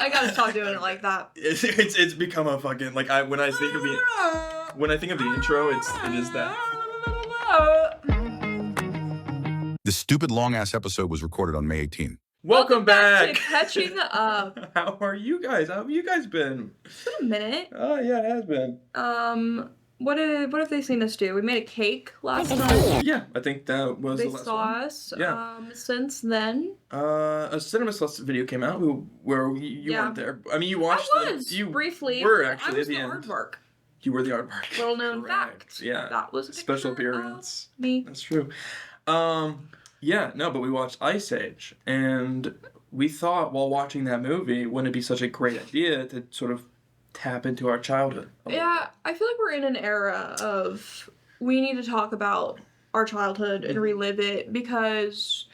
I gotta stop doing it like that. It's become a fucking like when I think of the intro, it is that. This stupid long-ass episode was recorded on May 18th. Welcome back to Catching Up. How are you guys? How have you guys been? It's been a minute. Oh yeah, it has been. What have they seen us do? We made a cake last time. Yeah, I think that was the last They saw one. us. Yeah. Since then. A Cinema Sluts video came out where you weren't there. I mean, you watched you briefly. were actually I was at the the end. aardvark. You were the aardvark. Little known Correct. fact. Yeah. That was a special picture appearance. of me. That's true. Yeah, no, but we watched Ice Age, and we thought while watching that movie, wouldn't it be such a great idea to sort of tap into our childhood? Yeah, I feel like we're in an era of we need to talk about our childhood and relive it because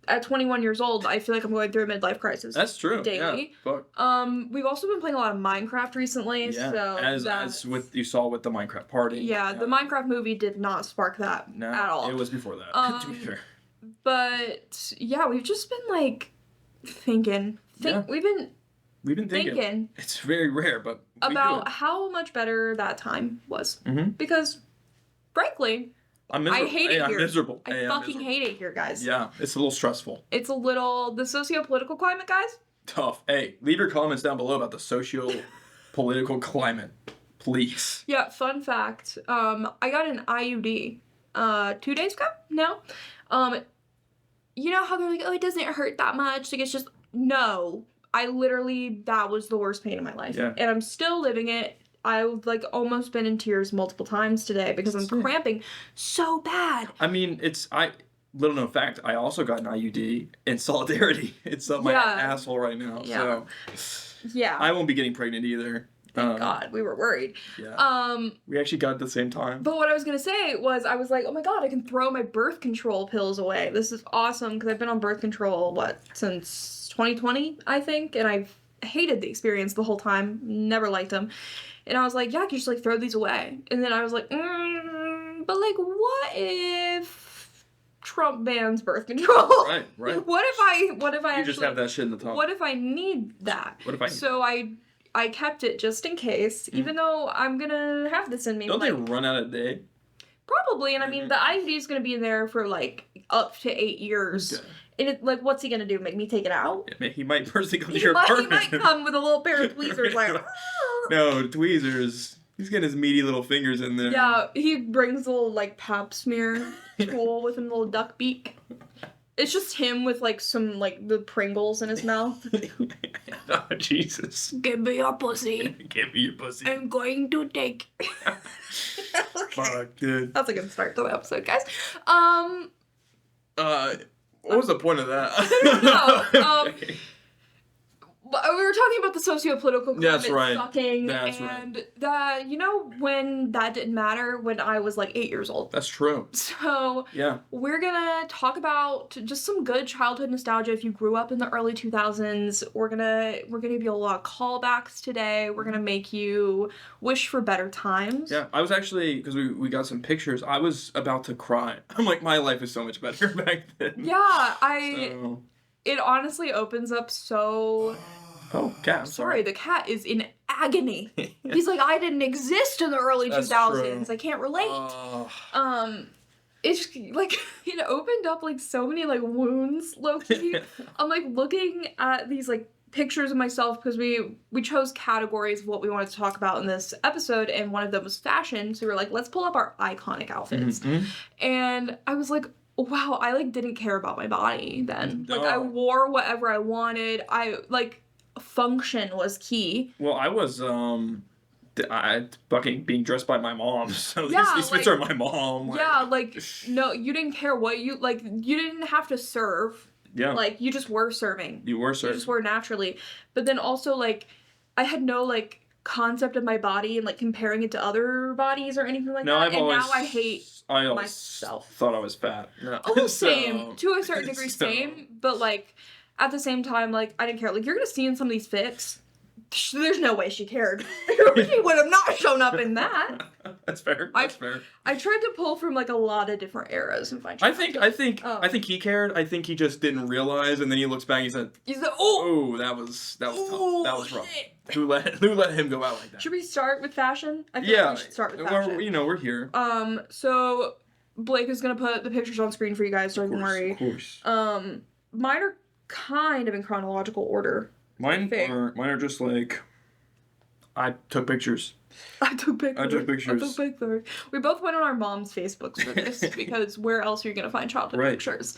at 21 years old, I feel like I'm going through a midlife crisis. That's true. Daily. Yeah, fuck. We've also been playing a lot of Minecraft recently. Yeah, so as with you saw with the Minecraft party. Yeah, the Minecraft movie did not spark that at all. It was before that. To be fair. But yeah, we've just been like thinking. We've been thinking. It's very rare, but about how much better that time was. Mm-hmm. Because, frankly, I'm miserable. I hate it here. I'm miserable. I fucking hate it here, guys. Yeah, it's a little stressful. It's a little the socio-political climate, guys. Tough. Hey, leave your comments down below about the socio-political climate, please. Yeah. Fun fact. I got an IUD. 2 days ago. No. You know how they're like, oh, it doesn't hurt that much. Like it's just no. That was the worst pain in my life. Yeah. And I'm still living it. I've like almost been in tears multiple times today because I'm cramping so bad. I mean, little known fact, I also got an IUD in solidarity. It's up my asshole right now. Yeah. So yeah. I won't be getting pregnant either. Thank God. We were worried. Yeah. We actually got it at the same time. But what I was going to say was I was like, oh my God, I can throw my birth control pills away. This is awesome because I've been on birth control, since 2020, I think. And I've hated the experience the whole time. Never liked them. And I was like, yeah, I can just like throw these away. And then I was like, but like, what if Trump bans birth control? Right. What if I you actually just have that shit in the top. What if I need that? What if I need So I kept it just in case, even though I'm gonna have this in me. Don't they run out of day? Probably, and I mean the IUD is gonna be in there for like up to 8 years. Okay. And it, like, what's he gonna do? Make me take it out? Yeah, he might personally come to your apartment. He might come with a little pair of tweezers, like. No, tweezers. He's getting his meaty little fingers in there. Yeah, he brings a little like pap smear tool with a little duck beak. It's just him with like some like the Pringles in his mouth. Oh, Jesus. Give me your pussy. Give me your pussy. I'm going to take. Okay. Fuck, dude. That's a good start to the episode, guys. What was the point of that? I don't know. Okay. We were talking about the socio-political climate sucking. That's and that, you know, when that didn't matter when I was like 8 years old. That's true. So yeah, we're gonna talk about just some good childhood nostalgia. If you grew up in the early 2000s, we're gonna give you a lot of callbacks today. We're gonna make you wish for better times. Yeah, I was actually, because we got some pictures, I was about to cry. I'm like, my life is so much better back then. Yeah, It honestly opens up so... Oh, cat. I'm sorry. The cat is in agony. He's like, I didn't exist in the early 2000s. True. I can't relate. It's just, like, it opened up, like, so many, like, wounds, low-key. I'm, like, looking at these, like, pictures of myself because we chose categories of what we wanted to talk about in this episode, and one of them was fashion. So we were like, let's pull up our iconic outfits. Mm-hmm. And I was like, wow, I, like, didn't care about my body then. No. Like, I wore whatever I wanted. Function was key. Well, I was I fucking being dressed by my mom. So these fits are my mom. Like. Yeah, like no, you didn't care what you like. You didn't have to serve. Yeah. Like you just were serving. You were serving. You just were naturally. But then also like, I had no like concept of my body and like comparing it to other bodies or anything like that. Now I hate myself. Thought I was fat. No. Oh, same. To a certain degree, same. But like. At the same time, like, I didn't care. Like, you're gonna see in some of these fits, There's no way she cared. She would have not shown up in that. That's fair. That's fair. I tried to pull from like a lot of different eras and find. I think he cared. I think he just didn't realize, and then he looks back and he said, "Oh, that was tough. That was rough. Who let him go out like that?" Should we start with fashion? I feel like we should start with fashion. We're here. So Blake is gonna put the pictures on screen for you guys, so don't worry. Of course. Mine are kind of in chronological order. Mine are just like, I took pictures. I took pictures. pictures. We both went on our mom's Facebooks for this because where else are you gonna find childhood pictures?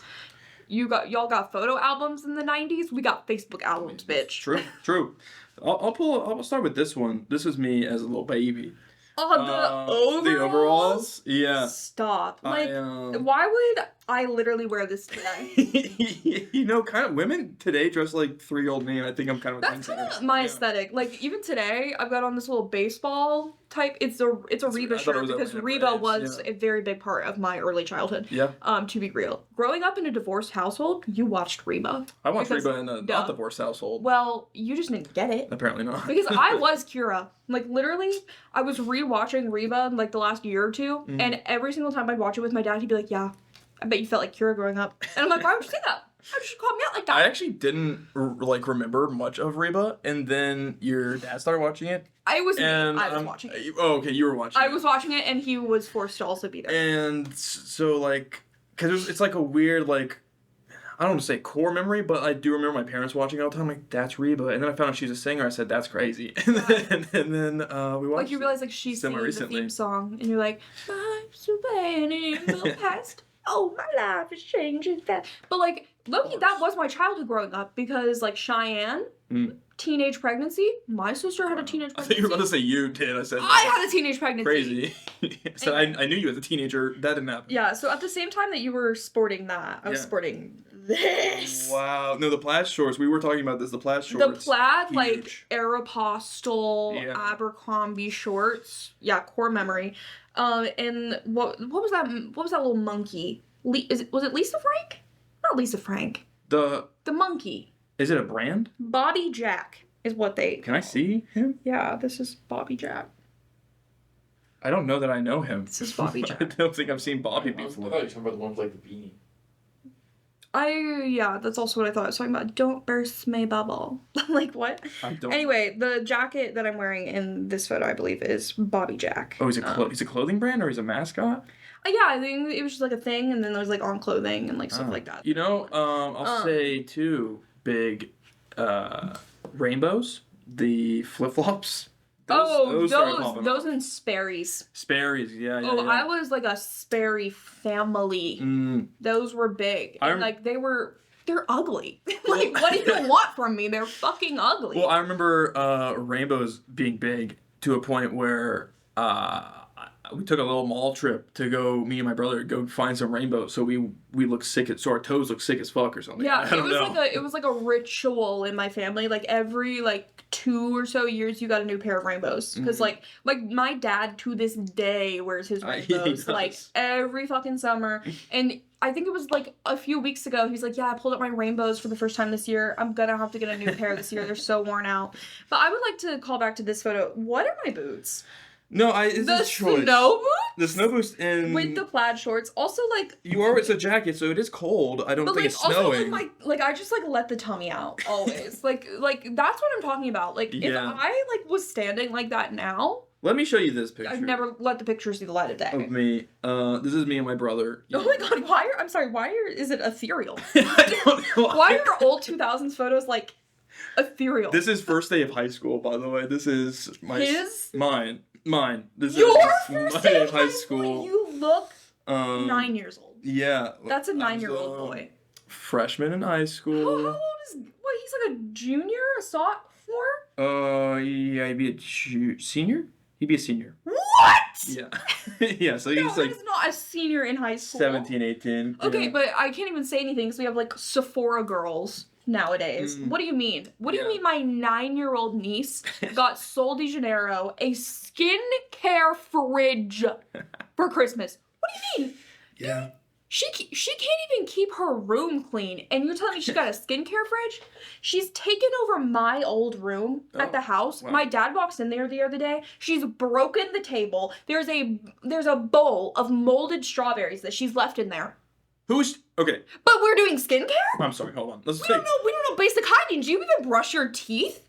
Y'all got photo albums in the 90s. We got Facebook albums, bitch. True. I'll start with this one. This is me as a little baby. Oh, the overalls? Yeah. Stop. Like, why would I literally wear this today? Kind of women today dress like 3-year-old me, and I think I'm kind of. That's kind of my aesthetic. Like, even today, I've got on this little baseball type. It's a Reba shirt because Reba was a very big part of my early childhood. Yeah. To be real, growing up in a divorced household, you watched Reba. I watched Reba in a not divorced household. Well, you just didn't get it. Apparently not. Because I was Kira. Like, literally, I was rewatching Reba in, like, the last year or two, and every single time I'd watch it with my dad, he'd be like, yeah, I bet you felt like Kira growing up. And I'm like, why would you say that? Why would you call me out like that? I actually didn't, remember much of Reba, and then your dad started watching it. I was watching it. Oh, okay, you were watching it. I was watching it, and he was forced to also be there. And so, like, because it's like a weird, like, I don't want to say core memory, but I do remember my parents watching it all the time. Like, that's Reba. And then I found out she's a singer. I said, that's crazy. And then we watched. Like, you realize, like, she's singing the theme song, and you're like, life's a pain in the past. Oh, my life is changing fast. But, like, low-key, that was my childhood growing up because, like, Cheyenne, teenage pregnancy. My sister had a teenage pregnancy. I thought you were about to say you did. I said, I had a teenage pregnancy. Crazy. So I knew you as a teenager. That didn't happen. Yeah, so at the same time that you were sporting that, I was sporting this. Wow. No, the plaid shorts. We were talking about this. The plaid shorts. The plaid, huge. Like, Aeropostale, Abercrombie shorts. Yeah, core memory. And what was that? What was that little monkey? Was it Lisa Frank? Not Lisa Frank. The monkey. Is it a brand? Bobby Jack is what they. Can I see him? Yeah, this is Bobby Jack. I don't know that I know him. This is Bobby Jack. I don't think I've seen Bobby before. I thought you were talking about the one with, like, the beanie. Yeah, that's also what I thought. I was talking about. Don't burst my bubble. Like, what? I don't. Anyway, the jacket that I'm wearing in this photo, I believe, is Bobby Jack. Oh, he's a clothing brand or he's a mascot? Yeah, I think it was just like a thing, and then there was like on clothing and like stuff like that. I'll say too, big rainbows, the flip-flops. Those and Sperry's. Sperry's, yeah. I was like a Sperry family. Those were big. And they're ugly. Like, what do you want from me? They're fucking ugly. Well, I remember rainbows being big to a point where we took a little mall trip to me and my brother go find some rainbows. So we looked sick so our toes looked sick as fuck or something. Yeah, it was like a ritual in my family. Like every 2 or so years you got a new pair of rainbows. Because like my dad to this day wears his rainbows like every fucking summer. And I think it was like a few weeks ago, he's like, yeah, I pulled up my rainbows for the first time this year. I'm gonna have to get a new pair this year. They're so worn out. But I would like to call back to this photo. What are my boots? No, it's the a choice. Snow boots? The snow boots with the plaid shorts. Also, like, it's a jacket, so it is cold. I don't think it's snowing. Also, I just let the tummy out always. like that's what I'm talking about. Like, if I was standing like that now. Let me show you this picture. I've never let the picture see the light of day. Of me. This is me and my brother. Oh my god, why is it ethereal? I don't know. Why are old 2000s photos ethereal? This is first day of high school, by the way. This is mine. This Your is first day of high school. You look 9 years old. Yeah. That's a 9-year-old boy. Freshman in high school. How old is... What, he's like a junior? A sophomore? Yeah, he'd be a senior? He'd be a senior. What? Yeah. Yeah, so he's he's not a senior in high school. 17, 18. Okay, but I can't even say anything because we have Sephora girls nowadays. What do you mean? What do you mean my 9-year-old niece got Sol de Janeiro a skincare fridge for Christmas? What do you mean? Yeah. She can't even keep her room clean, and you're telling me she got a skincare fridge? She's taken over my old room at the house. Wow. My dad walks in there the other day. She's broken the table. There's a bowl of molded strawberries that she's left in there. Okay. But we're doing skincare? I'm sorry, hold on. We don't know basic hygiene. Do you even brush your teeth?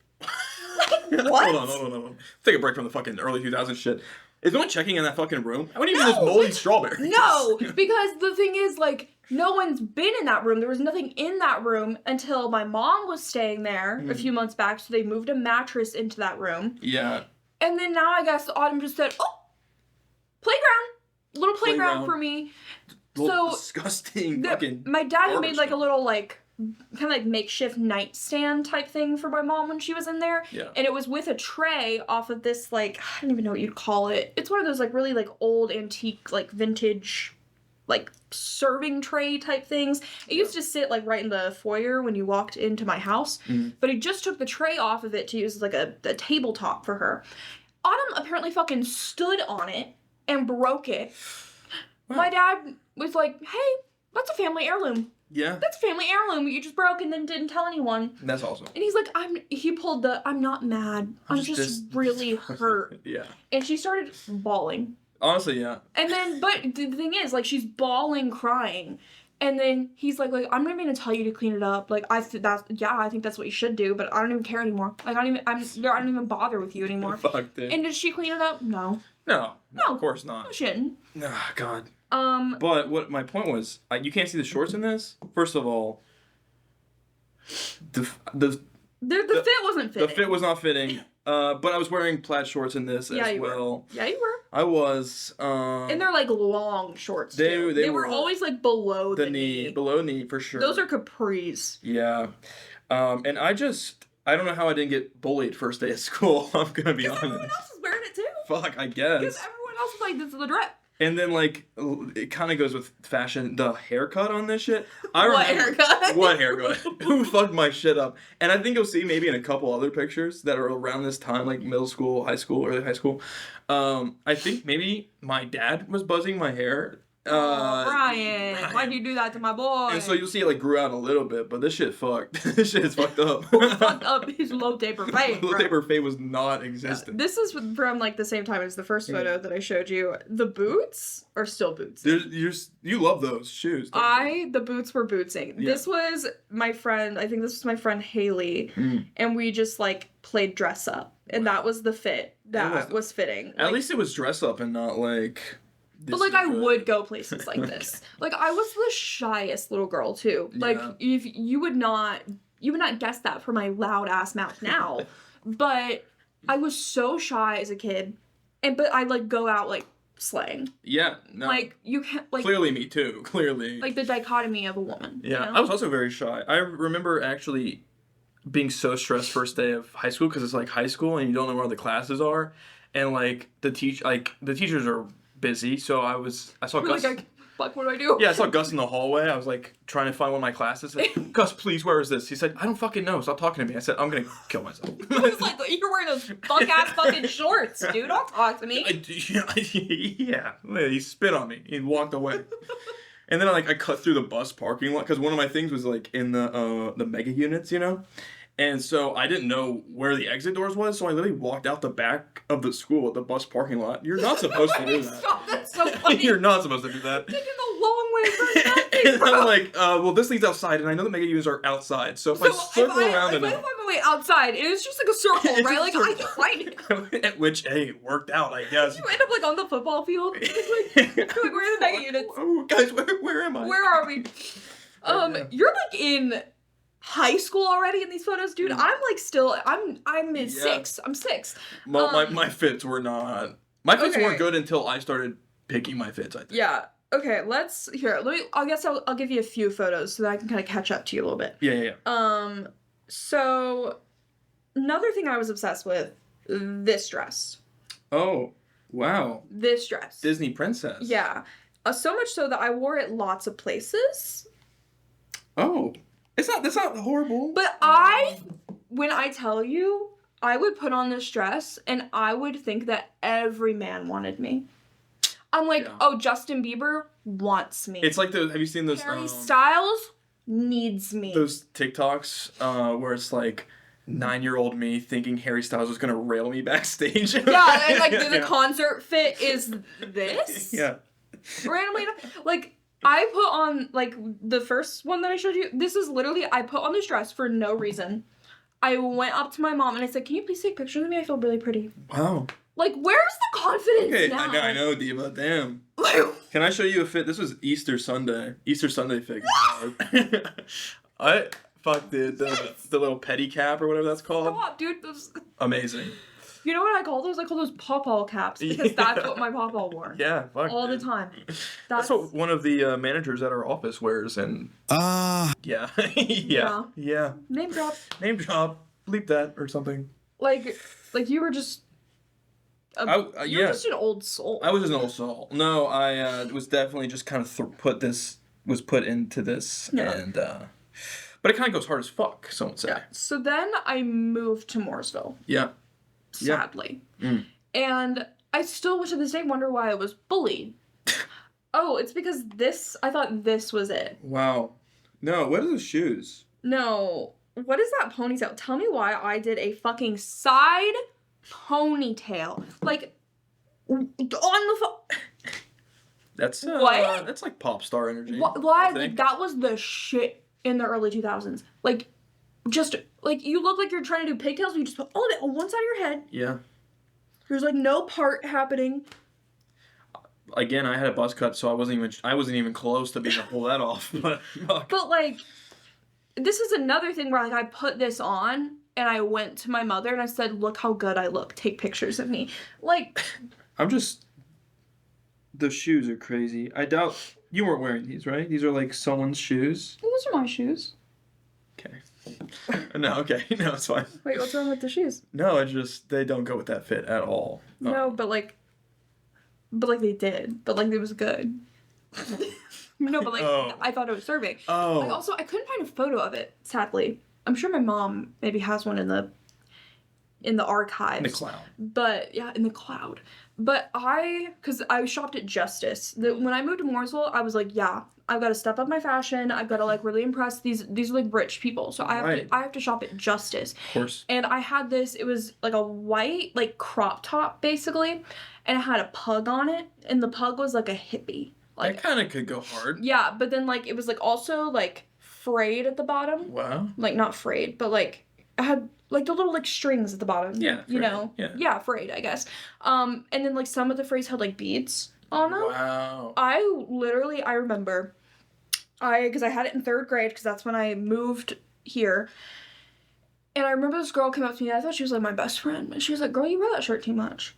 What? Hold on. Let's take a break from the fucking early 2000s shit. Is no one checking in that fucking room? What do you mean there's moldy strawberries? No, because the thing is, like, no one's been in that room. There was nothing in that room until my mom was staying there a few months back, so they moved a mattress into that room. Yeah. And then now I guess Autumn just said, oh, playground. Little playground for me. So disgusting fucking my dad had made like a little like kind of like makeshift nightstand type thing for my mom when she was in there. Yeah. And it was with a tray off of this like, I don't even know what you'd call it. It's one of those like really like old antique like vintage like serving tray type things. It used to sit like right in the foyer when you walked into my house. But he just took the tray off of it to use as like a tabletop for her. Autumn apparently fucking stood on it and broke it. Wow. My dad was like, hey, that's a family heirloom. Yeah. That's a family heirloom you just broke and then didn't tell anyone. That's awesome. And he's like, he pulled the, I'm not mad. I'm just really hurt. Yeah. And she started bawling. Honestly, yeah. And then, but the thing is, like, she's bawling, crying. And then he's like, I'm not even gonna tell you to clean it up. Like, I think that's what you should do, but I don't even care anymore. Like, I don't even bother with you anymore. Fuck, dude. And did she clean it up? No. No, of course not. No, she didn't. Oh, God. But what my point was, you can't see the shorts in this. First of all, the fit wasn't fitting. The fit was not fitting. But I was wearing plaid shorts in this as well. Yeah, you were. I was. And they're like long shorts. They were always like below the knee. Below knee for sure. Those are capris. Yeah. And I don't know how I didn't get bullied first day of school. I'm gonna be honest. Everyone else is wearing it too. Fuck, I guess. Because everyone else is like, this is the drip. And then, like, it kind of goes with fashion. The haircut on this shit. What haircut? What haircut? Who fucked my shit up? And I think you'll see maybe in a couple other pictures that are around this time, like middle school, high school, early high school. I think maybe my dad was buzzing my hair. Brian, why'd you do that to my boy? And so you'll see it like grew out a little bit, but this shit fucked. This shit is fucked up. Who fucked up his low taper fade? Low taper fade was not existent. This is from like the same time as the first photo that I showed you. The boots are still boots. You love those shoes. The boots were bootsing. Yeah. This was my friend. I think this was my friend Haley, and we just like played dress up, and that was the fit that was fitting. At least it was dress up and not like. But like I would go places like this. Like I was the shyest little girl too. Like if you would not guess that from my loud ass mouth now. But I was so shy as a kid. But I like go out like slaying. Yeah. No. Like you can't like clearly me too. Clearly. Like the dichotomy of a woman. Yeah. You know? I was also very shy. I remember actually being so stressed first day of high school because it's like high school and you don't know where the classes are. And like the teachers are busy, so I saw Gus. Like, fuck, what do I do? Yeah, I saw Gus in the hallway. I was like trying to find one of my classes. I said, Gus, please, where is this? He said, I don't fucking know. Stop talking to me. I said, I'm gonna kill myself. I was like, you're wearing those fuck ass fucking shorts, dude. Don't talk to me. Yeah, he spit on me. He walked away. And then I cut through the bus parking lot because one of my things was like in the mega units, you know. And so I didn't know where the exit doors was, so I literally walked out the back of the school at the bus parking lot. You're not supposed to do that. Stop, that's so funny. You're not supposed to do that. Taking the long way for nothing, And I'm like, well, this leads outside, and I know the mega units are outside, so if I circle around enough. If I find my way outside, it was just like a circle, right? Like, I can find it. Which, hey, worked out, I guess. You end up, like, on the football field. You're like, where are the mega units? Oh, guys, where am I? Where are we? You're, like, in high school already in these photos, dude. I'm like still I'm six. I'm 6. My fits were not. My fits weren't good until I started picking my fits, I think. Yeah. Okay, I'll give you a few photos so that I can kind of catch up to you a little bit. Yeah. So another thing I was obsessed with, this dress. Oh, wow. This dress. Disney princess. Yeah. So much so that I wore it lots of places. Oh. That's not horrible. But when I tell you, I would put on this dress and I would think that every man wanted me. I'm like, Yeah. oh, Justin Bieber wants me. It's like have you seen those Harry Styles needs me. those TikToks where it's like 9-year-old me thinking Harry Styles was gonna rail me backstage. Yeah, and like the concert fit is this. Yeah. Randomly, like I put on like the first one that I showed you. This is literally I put on this dress for no reason. I went up to my mom and I said, "Can you please take pictures of me? I feel really pretty." Wow. Like, where's the confidence Okay, now? I know, Diva. Damn. Like, Can I show you a fit? This was Easter Sunday fig. Fuck, dude. The little petty cap or whatever that's called. stop, dude. Amazing. You know what I call those? I call those pawpaw caps because that's what my pawpaw wore. Yeah, fuck. All dude. the time. That's what one of the managers at our office wears, and yeah. yeah. Name drop. Name drop. Bleep that or something. Like you were just. You were just an old soul. I was just an old soul. No, I was definitely just kind of put into this, and but it kind of goes hard as fuck. Some would say. Yeah. So then I moved to Mooresville. Yeah. Sadly. And I still to this day wonder why I was bullied. Oh, it's because I thought this was it. Wow. No, what are those shoes? No. What is that ponytail? Tell me why I did a fucking side ponytail. Like, on the That's What? That's like pop star energy. Why? Like, that was the shit in the early 2000s. Like, just, like, you look like you're trying to do pigtails, but you just put all of it on one side of your head. Yeah. There's, like, no part happening. Again, I had a buzz cut, so I wasn't even close to being able to pull that off. But fuck. But, like, this is another thing where, like, I put this on, and I went to my mother, and I said, look how good I look. Take pictures of me. Like... The shoes are crazy. I doubt... You weren't wearing these, right? These are, like, someone's shoes? Those are my shoes. Okay. No, okay. No, it's fine. Wait, what's wrong with the shoes? No, they don't go with that fit at all. No, but they did. But, like, it was good. No, but, like, I thought it was serving. Oh. Like, also, I couldn't find a photo of it, sadly. I'm sure my mom maybe has one in the archives. In the cloud. But, yeah, in the cloud. But because I shopped at Justice. When I moved to Mooresville, I was like, yeah, I've got to step up my fashion. I've got to, like, really impress these are, like, rich people. So I have to shop at Justice. Of course. And I had this, it was, like, a white, like, crop top, basically. And it had a pug on it. And the pug was, like, a hippie. Like, that kind of could go hard. Yeah, but then, like, it was, like, also, like, frayed at the bottom. Wow. Like, not frayed, but, like, it had, like, the little, like, strings at the bottom. Yeah, you frayed. know? Yeah, frayed, I guess. And then, like, some of the frays had, like, beads on them. Wow. I remember, because I had it in 3rd grade, because that's when I moved here. And I remember this girl came up to me, and I thought she was, like, my best friend. And she was like, girl, you wear that shirt too much.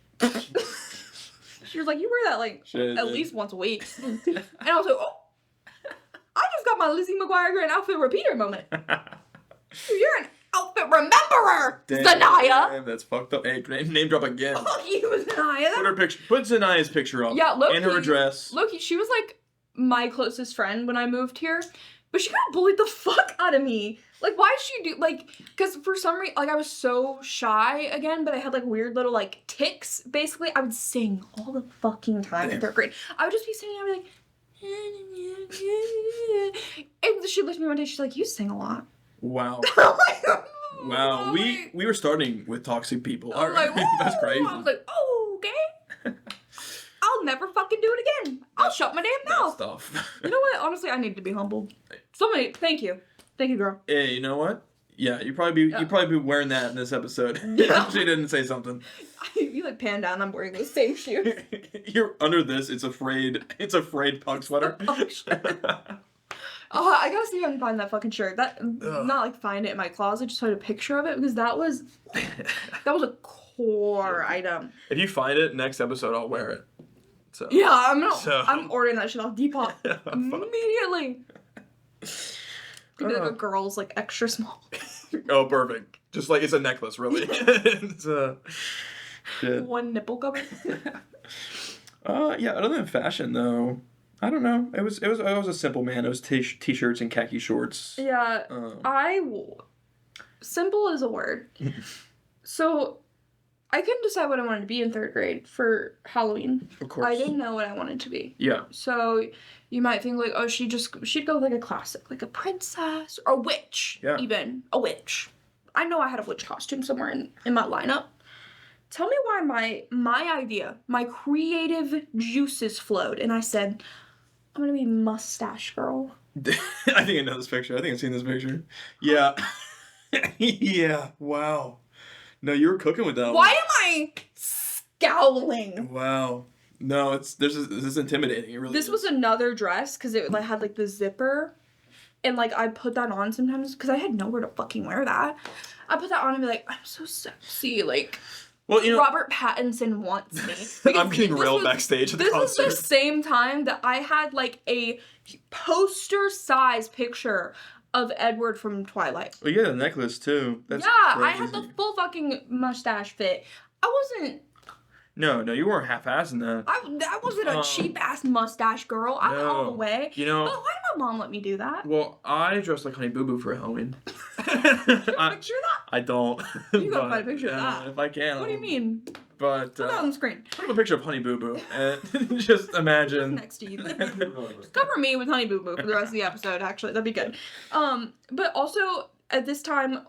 She was like, you wear that, like, at least once a week. And I was like, oh, I just got my Lizzie McGuire Grand outfit repeater moment. You're an outfit rememberer, Zanaya. Damn, that's fucked up. Hey, name drop again. Fuck you, Zanaya. Put Zanaya's picture up. Yeah, Loki. And her address. Loki, she was, like, my closest friend when I moved here. But she got bullied the fuck out of me. Like, why did she do, like, because for some reason, like, I was so shy again, but I had, like, weird little, like, tics, basically. I would sing all the fucking time in 3rd grade. I would just be singing, I would be like, and she looked at me one day, she's like, you sing a lot. Wow. Wow. Like, We were starting with toxic people. I was like, That's crazy. I was like, oh, okay. I'll never fucking do it again. I'll shut my damn mouth. Stuff. You know what? Honestly, I need to be humbled. Somebody, thank you. Thank you, girl. Hey, you know what? Yeah, you'd probably be wearing that in this episode. Yeah. She didn't say something. You like pan down. I'm wearing the same shoes. You're under this. It's a frayed pug sweater. Oh shit. Oh, I gotta see if I can find that fucking shirt. Not like find it in my closet. Just find a picture of it because that was a core item. If you find it next episode, I'll wear it. So yeah, I'm ordering that shit off Depop immediately. Could be like a girl's like extra small. Oh, perfect. Just like it's a necklace, really. It's shit. One nipple cover. Yeah. Other than fashion, though, I don't know. I was a simple man. It was t-shirts and khaki shorts. Yeah, simple is a word. So, I couldn't decide what I wanted to be in 3rd grade for Halloween. Of course. I didn't know what I wanted to be. Yeah. So you might think like, oh, she'd go with like a classic, like a princess or a witch. Yeah. Even a witch. I know I had a witch costume somewhere in my lineup. Tell me why my idea, my creative juices flowed, and I said, I'm gonna be mustache girl. I think I know this picture. I think I've seen this picture. Yeah. Yeah. Wow. No, you were cooking with that Why one. am I scowling? Wow. No, this is intimidating. It really This is. was another dress because it like had like the zipper, and like I put that on sometimes because I had nowhere to fucking wear that. I put that on and be like, I'm so sexy, like. Well, you know, Robert Pattinson wants me. I'm getting railed backstage at the concert. This is the same time that I had like a poster-sized picture of Edward from Twilight. Well, you had a necklace too. That's yeah, crazy. I had the full fucking mustache fit. I wasn't. No, you weren't half-assing that. I wasn't a cheap-ass mustache girl. I'm all the way. You know. But why did my mom let me do that? Well, I dressed like Honey Boo Boo for Halloween. Can you picture that? I don't. You gotta find a picture of that. If I can. What do you mean? But Put that on the screen. put up a picture of Honey Boo Boo and just imagine. Next to you. Just cover me with Honey Boo Boo for the rest of the episode, actually. That'd be good. But also, at this time,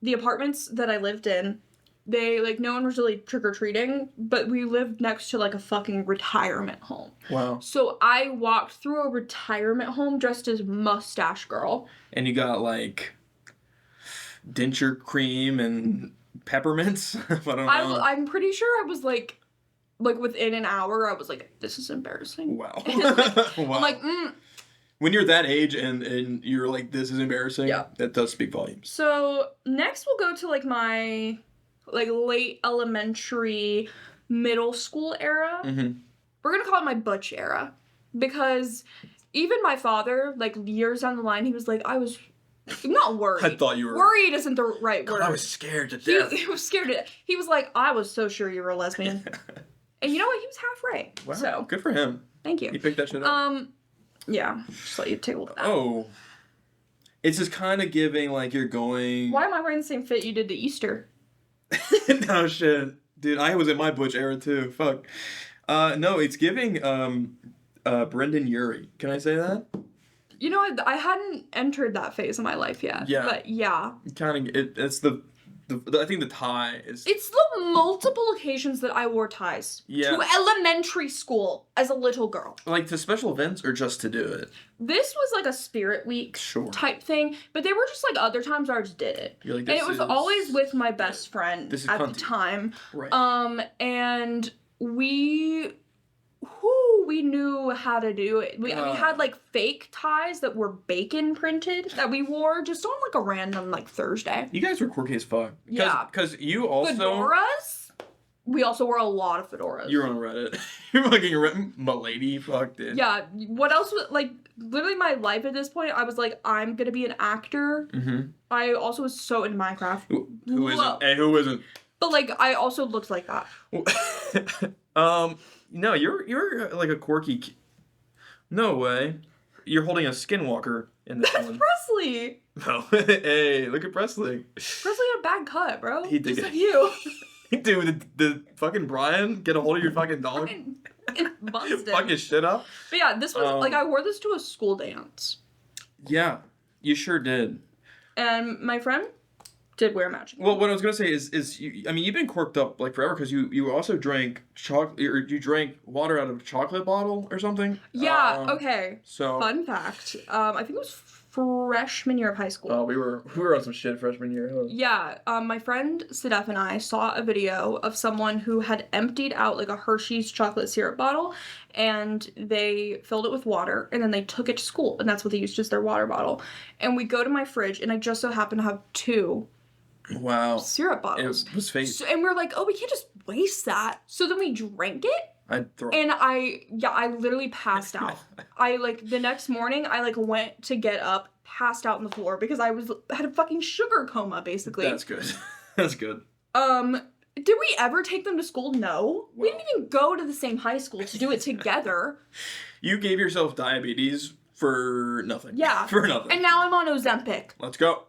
the apartments that I lived in, they, like, no one was really trick-or-treating, but we lived next to, like, a fucking retirement home. Wow. So I walked through a retirement home dressed as Mustache Girl. And you got, like, denture cream and peppermints? I don't know. I'm pretty sure I was, like within an hour, I was like, this is embarrassing. Wow. Like, Wow. I'm like, When you're that age and you're like, this is embarrassing, Yeah. that does speak volumes. So next we'll go to like my like late elementary, middle school era. Mm-hmm. We're gonna call it my butch era, because even my father, like years down the line, he was like, I was not worried. I thought you were. Worried isn't the right word. I was scared to death. He was scared to death. He was like, I was so sure you were a lesbian. And you know what? He was half right. Wow. So Good for him. thank you. He picked that shit up. Yeah. Just let you tickle that. Oh. It's just kind of giving like you're going. Why am I wearing the same fit you did to Easter? No shit. Dude, I was in my butch era too. Fuck. No, it's giving Brendan Urie. Can I say that? You know, I hadn't entered that phase of my life yet. Yeah. But yeah. Kind of. It's the I think the tie is. It's the multiple occasions that I wore ties. Yeah. To elementary school as a little girl. Like to special events or just to do it? This was like a spirit week Sure. type thing, but they were just like other times I just did it. You're like, And this it was is- always with my best friend This is at the cunty. time. Right. And we knew how to do it. We had like fake ties that were bacon printed that we wore just on like a random like Thursday. You guys were quirky as fuck. Yeah. Because you also. Fedoras? We also wore a lot of fedoras. You're on Reddit. You're fucking Milady. Fuck, dude. Yeah. What else was like literally my life at this point? I was like, I'm gonna be an actor. Mm-hmm. I also was so into Minecraft. Who Whoa. isn't? Hey, who isn't? But like, I also looked like that. No, you're like a quirky. No way. You're holding a skinwalker in this one. Presley. No. Hey, look at Presley. Presley had a bad cut, bro. He did Just get- like you. Dude, the fucking Brian get a hold of your fucking dog. It busted. Fuck his shit up. But yeah, this was like I wore this to a school dance, Yeah, you sure did. and my friend did wear matching. Well, what I was gonna say is you, I mean, you've been quirked up like forever because you also drank chocolate or you drank water out of a chocolate bottle or something. Yeah. Okay. So. Fun fact. I think it was freshman year of high school. Oh, we were on some shit freshman year. Huh? Yeah, my friend Sedef and I saw a video of someone who had emptied out like a Hershey's chocolate syrup bottle, and they filled it with water, and then they took it to school, and that's what they used as their water bottle. And we go to my fridge, and I just so happen to have 2 Wow. syrup bottles. It was fate. So, and we're like, oh, we can't just waste that. So then we drank it, I'd throw. and I literally passed out. I like the next morning, I like went to get up, passed out on the floor because I had a fucking sugar coma basically. That's good. That's good. Did we ever take them to school? No. We didn't even go to the same high school to do it together. You gave yourself diabetes for nothing. Yeah. For nothing. And now I'm on Ozempic. Let's go.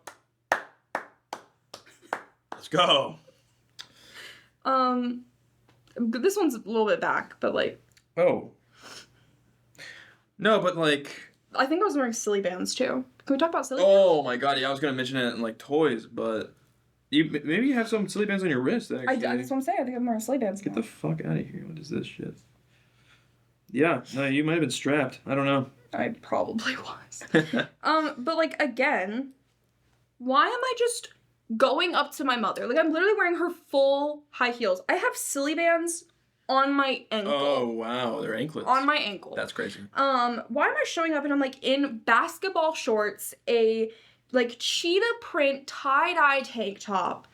Let's go. But this one's a little bit back, but like. Oh. No, but like. I think I was wearing silly bands too. Can we talk about silly bands? Oh my god, yeah, I was gonna mention it in like toys, but maybe you have some silly bands on your wrist. Actually, that's what I'm saying. I think I'm wearing silly bands. Get the fuck out of here! What is this shit? Yeah, no, you might have been strapped. I don't know. I probably was. But like again, why am I just going up to my mother? Like I'm literally wearing her full high heels. I have silly bands on my ankle. Oh wow, they're anklets. On my ankle. That's crazy. Why am I showing up and I'm like in basketball shorts, a like cheetah print tie-dye tank top,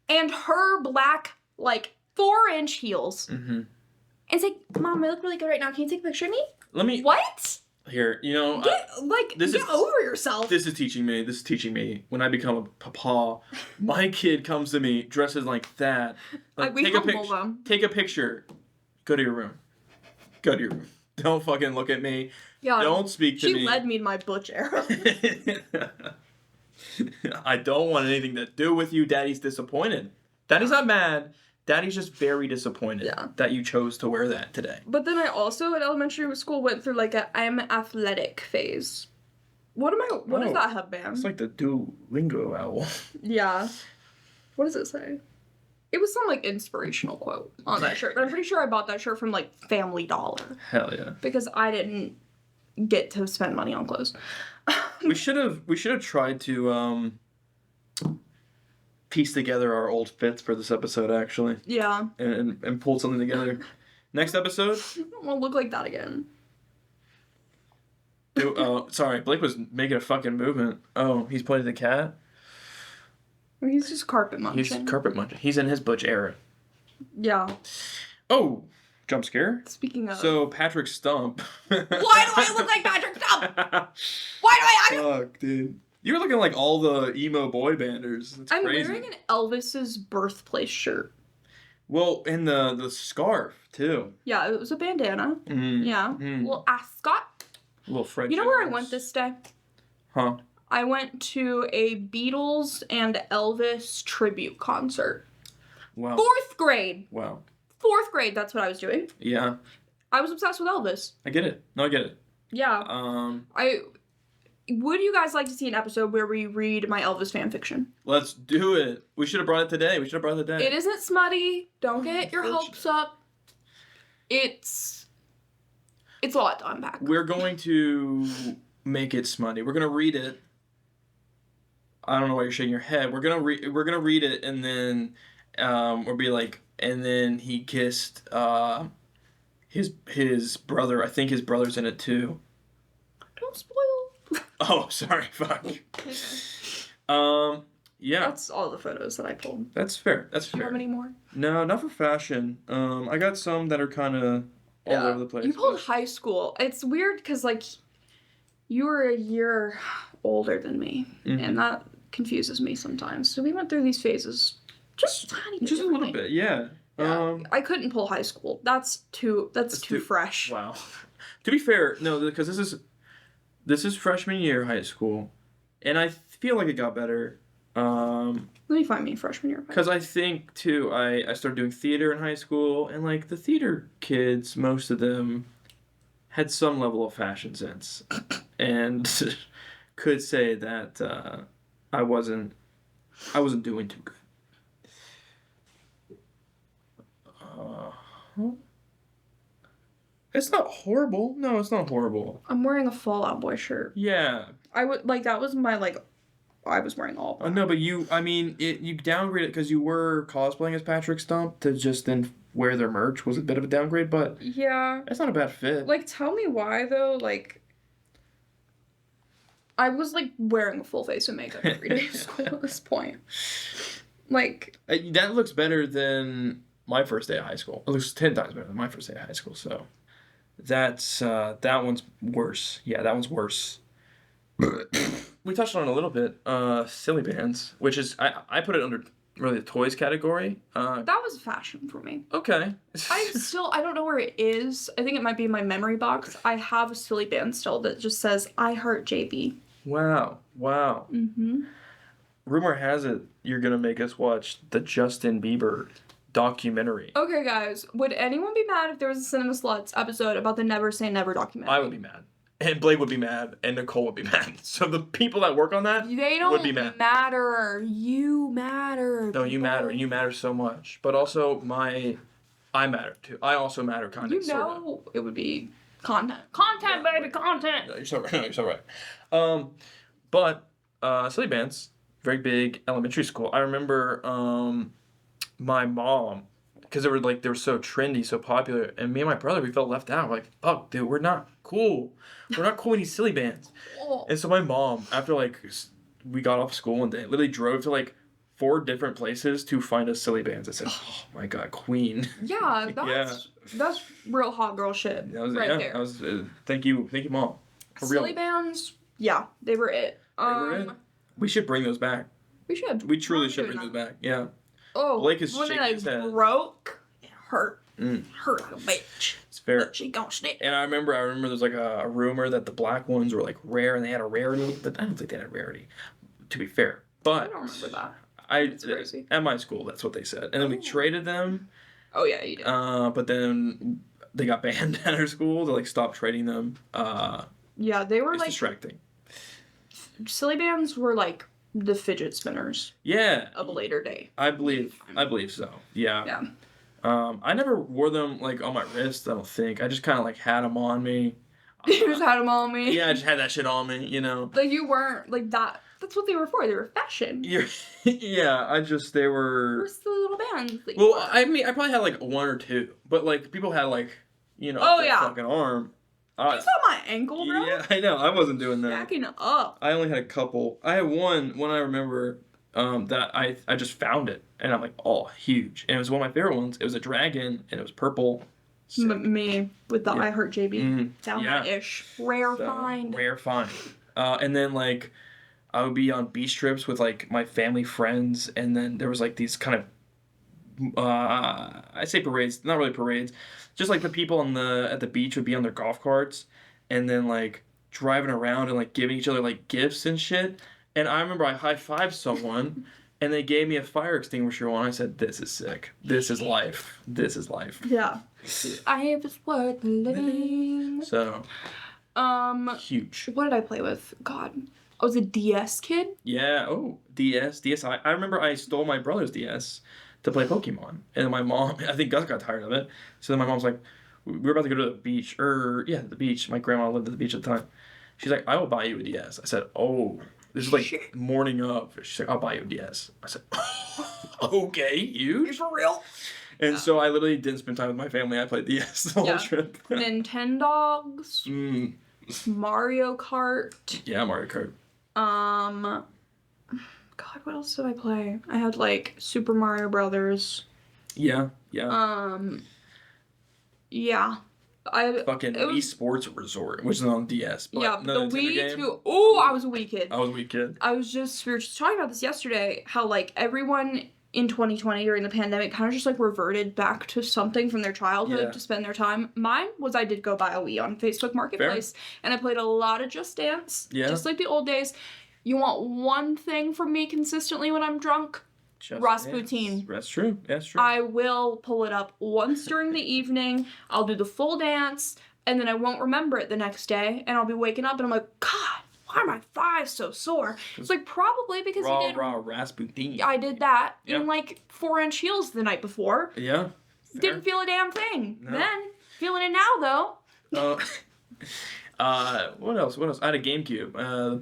and her black like 4-inch heels. Mm-hmm. And it's like, Mom, I look really good right now. Can you take a picture of me? Let me. What? Here, you know. Get over yourself. This is teaching me. When I become a papa, my kid comes to me dresses like that. Like, we humble them. Take a picture. Go to your room. Don't fucking look at me. Yeah. Don't speak to me. She led me in my butch era. I don't want anything to do with you. Daddy's disappointed. Daddy's not mad. Daddy's just very disappointed that you chose to wear that today. But then I also, at elementary school, went through like a I'm athletic phase. What is that headband? It's like the Duolingo owl. Yeah. What does it say? It was some like inspirational quote on that shirt. But I'm pretty sure I bought that shirt from like Family Dollar. Hell yeah. Because I didn't get to spend money on clothes. We should have tried to piece together our old fits for this episode, actually. Yeah. And pull something together. Next episode? I don't want to look like that again. Sorry, Blake was making a fucking movement. Oh, he's playing the cat? He's just carpet munching. He's carpet munching. He's in his butch era. Yeah. Oh, jump scare? Speaking of. So, Patrick Stump. Why do I look like Patrick Stump? Why do I? Fuck, dude. You're looking like all the emo boy banders. That's I'm crazy. wearing an Elvis's birthplace shirt. Well, and the scarf, too. Yeah, it was a bandana. Mm. Yeah. Little ascot. Little Fred You know where I went this day? Huh? I went to a Beatles and Elvis tribute concert. Wow. 4th grade. Wow. 4th grade, that's what I was doing. Yeah. I was obsessed with Elvis. I get it. No, I get it. Yeah. Would you guys like to see an episode where we read my Elvis fan fiction? Let's do it. We should have brought it today. It isn't smutty. Don't get your hopes up. It's a lot to unpack. We're going to make it smutty. We're gonna read it. I don't know why you're shaking your head. We're gonna read it, and then we'll be like, and then he kissed his brother. I think his brother's in it too. Don't spoil. Oh, sorry. Fuck. Yeah. That's all the photos that I pulled. That's fair. Do you have any more? No, not for fashion. I got some that are kind of all over the place. You pulled high school. It's weird because like you were a year older than me, and that confuses me sometimes. So we went through these phases just a tiny bit. Just a little bit, yeah. I couldn't pull high school. That's too fresh. Wow. To be fair, no, because this is freshman year high school, and I feel like it got better. Let me find me freshman year. Because I think too, I started doing theater in high school, and like the theater kids, most of them had some level of fashion sense, and could say that I wasn't doing too good. It's not horrible. No, it's not horrible. I'm wearing a Fall Out Boy shirt. Yeah. I would like that was my like. I was wearing all black. No, but you downgraded because you were cosplaying as Patrick Stump to just then wear their merch was a bit of a downgrade, but yeah, it's not a bad fit. Like, tell me why though. Like, I was like wearing a full face of makeup every day of school at this point. Like that looks better than my first day of high school. It looks 10 times better than my first day of high school. So that's that one's worse. Yeah, that one's worse. We touched on it a little bit. Silly bands, which is I put it under really the toys category. That was fashion for me. Okay. I don't know where it is. I think it might be in my memory box. I have a silly band still that just says I heart JB. Wow. Mm-hmm. Rumor has it you're gonna make us watch the Justin Bieber documentary. Okay, guys, would anyone be mad if there was a Cinema Sluts episode about the Never Say Never documentary? I would be mad. And Blake would be mad. And Nicole would be mad. So the people that work on that They don't would be mad. matter. You matter. No, you matter. And you matter so much. But also, I matter too. I also matter, kind of. You know, it would be content. Content, baby, content. No, you're so right. No, you're so right. But Silly Bands, very big elementary school. I remember my mom, because they were so trendy, so popular, and me and my brother, we felt left out. We're like, fuck, dude, we're not cool. We're not cool in these Silly Bands. Oh. And so my mom, after we got off school one day, literally drove to 4 different places to find us Silly Bands. I said, oh my god, queen. Yeah, that's real hot girl shit there. That was, thank you, mom. For Silly real. Bands, yeah, they were it. We should bring those back. We should. We truly should bring those back. Yeah. Oh, Blake is when shaking his head. broke, it hurt. Hurt like a bitch. It's fair. But she gon' snitch. And I remember there's a rumor that the black ones were rare and they had a rarity, but I don't think they had a rarity, to be fair. But I don't remember that. That's crazy. At my school, that's what they said. And then we traded them. Oh yeah, you did. But then they got banned at our school to stop trading them. Yeah, they were it's distracting. Silly Bands were the fidget spinners. Yeah. Of a later day. I believe so. Yeah. Yeah. I never wore them on my wrist. I don't think. I just kind of had them on me. You just had them on me. Yeah, I just had that shit on me. You know. You weren't that. That's what they were for. They were fashion. Yeah. They were. Where's the little bands? Well, I mean, I probably had 1 or 2, but people had oh yeah, fucking arm. You saw my ankle, bro. Yeah, I know. I wasn't doing that. Backing up. I only had a couple. I had one I remember that I just found it, and I'm like, oh, huge. And it was one of my favorite ones. It was a dragon, and it was purple. Me with the I Heart JB. Down yeah. ish. Rare find. Rare find. And then I would be on beach trips with my family friends, and then there was these kind of I say parades, not really parades, just the people at the beach would be on their golf carts, and then driving around and giving each other gifts and shit. And I remember I high-fived someone, and they gave me a fire extinguisher one. I said, "This is sick. This is life. This is life." Yeah. I was worth living. So. Huge. What did I play with? God. I was a DS kid. Yeah. Oh, DS. I remember I stole my brother's DS to play Pokemon. And my mom, I think Gus got tired of it. So then my mom's like, we were about to go to the beach. The beach. My grandma lived at the beach at the time. She's like, I will buy you a DS. I said, oh. This is morning of. She's like, I'll buy you a DS. I said, okay, you? You're for real? And so I literally didn't spend time with my family. I played DS the whole trip. Nintendogs. Mario Kart. Yeah, Mario Kart. God, what else did I play? I had Super Mario Brothers. Yeah. Yeah. Fucking Wii Sports Resort, which is on DS. But yeah, the Wii too. Oh, I was a Wii kid. I was a Wii kid. We were just talking about this yesterday, how everyone in 2020 during the pandemic kind of just reverted back to something from their childhood to spend their time. Mine was I did go buy a Wii on Facebook Marketplace. Fair. And I played a lot of Just Dance. Yeah. Just like the old days. You want one thing from me consistently when I'm drunk? Rasputin. That's true. That's true. I will pull it up once during the evening. I'll do the full dance, and then I won't remember it the next day, and I'll be waking up, and I'm like, God, why are my thighs so sore? It's probably because you did... Rasputin. I did that in 4-inch heels the night before. Yeah. Fair. Didn't feel a damn thing. No. Then, feeling it now, though. What else? I had a GameCube. I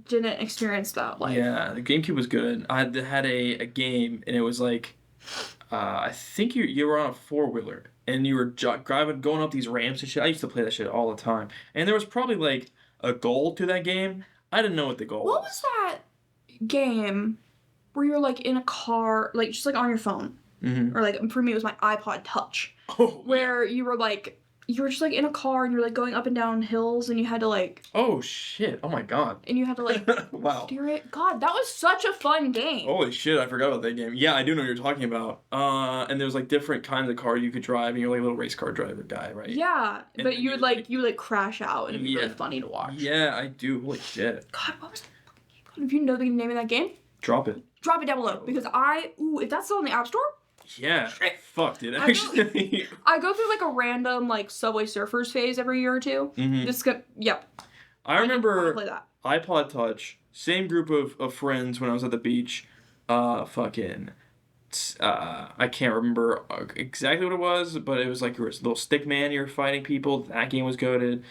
didn't experience that. Yeah, the GameCube was good. I had a game, and it was I think you were on a 4-wheeler, and you were going up these ramps and shit. I used to play that shit all the time. And there was probably a goal to that game. I didn't know what the goal was. What was that game where you're in a car, just on your phone? Mm-hmm. Or for me, it was my iPod Touch. Oh, where you were you were just in a car and you're going up and down hills and you had to oh shit, oh my god. And you had to wow. steer it. God, that was such a fun game. Holy shit, I forgot about that game. Yeah, I do know what you're talking about. And there's different kinds of car you could drive, and you're a little race car driver guy, right? Yeah, and but you would crash out and it'd be really funny to watch. Yeah, I do. Holy shit. God, what was that fucking game? If you know the name of that game, drop it down below because if that's still in the App Store, Yeah. Fuck, dude. Actually. I go through like a random like Subway Surfers phase every year or two. Yep. I remember play that. iPod Touch, same group of friends when I was at the beach. I can't remember exactly what it was, but it was like you were a little stick man, you're fighting people. That game was goated.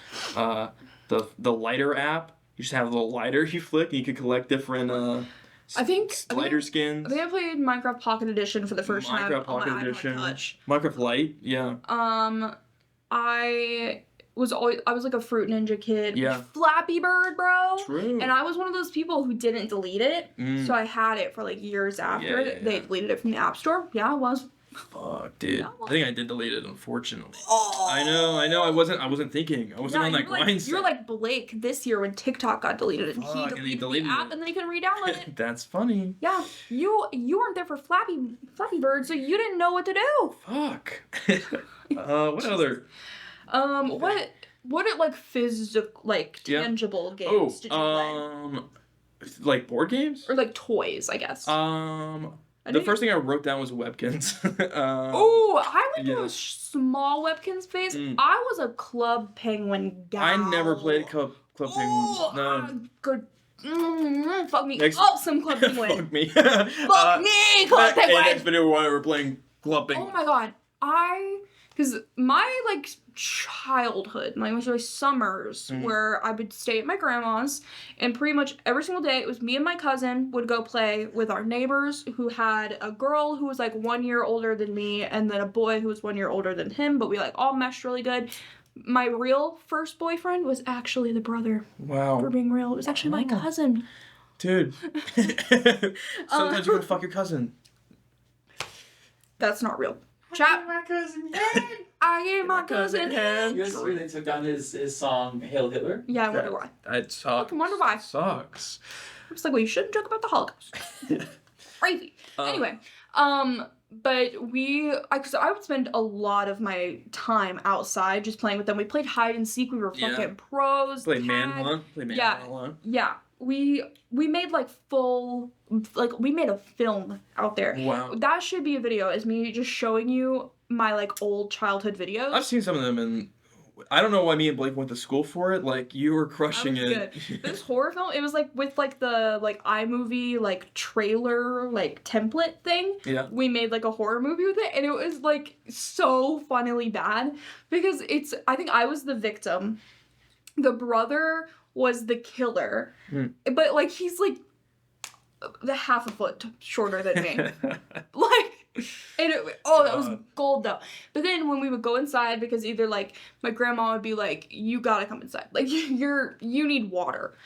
The lighter app, you just have a little lighter you flick and you could collect different lighter skins. I think I played Minecraft Pocket Edition for the first time Minecraft Pocket on my Edition. iPod Touch. Minecraft Lite, yeah. I was like a Fruit Ninja kid. Yeah. Flappy Bird, bro. True. And I was one of those people who didn't delete it, so I had it for like years after they deleted it from the App Store. Yeah, I was. Fuck, dude. Yeah, I think I did delete it, unfortunately. Oh. I know. I wasn't thinking. I wasn't on that grind. You were like Blake this year when TikTok got deleted and Fuck, he deleted the app it. and then he couldn't re-download it. That's funny. Yeah, you weren't there for Flappy Bird, so you didn't know what to do. Fuck. What other? What like physical, like tangible games did you play? Like board games? Or like toys, I guess. The first thing I wrote down was Webkins. I went through a small Webkins phase. I was a Club Penguin guy. I never played Club Penguin. No. Good. Fuck me up some Club Penguin. Fuck me. Fuck me, Club Penguin. Next video while we were playing Club Penguin. Oh my god. Because my, like, childhood, my summers, where I would stay at my grandma's, and pretty much every single day, it was me and my cousin would go play with our neighbors who had a girl who was, like, 1 year older than me, and then a boy who was 1 year older than him, but we, like, all meshed really good. My real first boyfriend was actually the brother. Wow. For being real. It was actually my cousin. Dude. Sometimes you gotta fuck your cousin. That's not real. Chat. My cousin head. I gave my cousin head. You guys see they took down his song Hail Hitler? Yeah, I wonder why. It sucks. I wonder why. It sucks. I was like, well, you shouldn't joke about the Holocaust. Crazy. Anyway, but I would spend a lot of my time outside just playing with them. We played hide and seek. We were fucking pros. Played Manhunt a lot. Yeah. We made like we made a film out there. Wow. That should be a video, is me just showing you my like old childhood videos. I've seen some of them, and I don't know why me and Blake went to school for it. Like, you were crushing it. Good. This horror film, it was like with like the like iMovie like trailer like template thing. Yeah. We made like a horror movie with it, and it was like so funnily bad because I think I was the victim. The brother was the killer, but like he's like the half a foot shorter than me. And that was gold though. But then when we would go inside, because either like my grandma would be like, you gotta come inside, like you need water,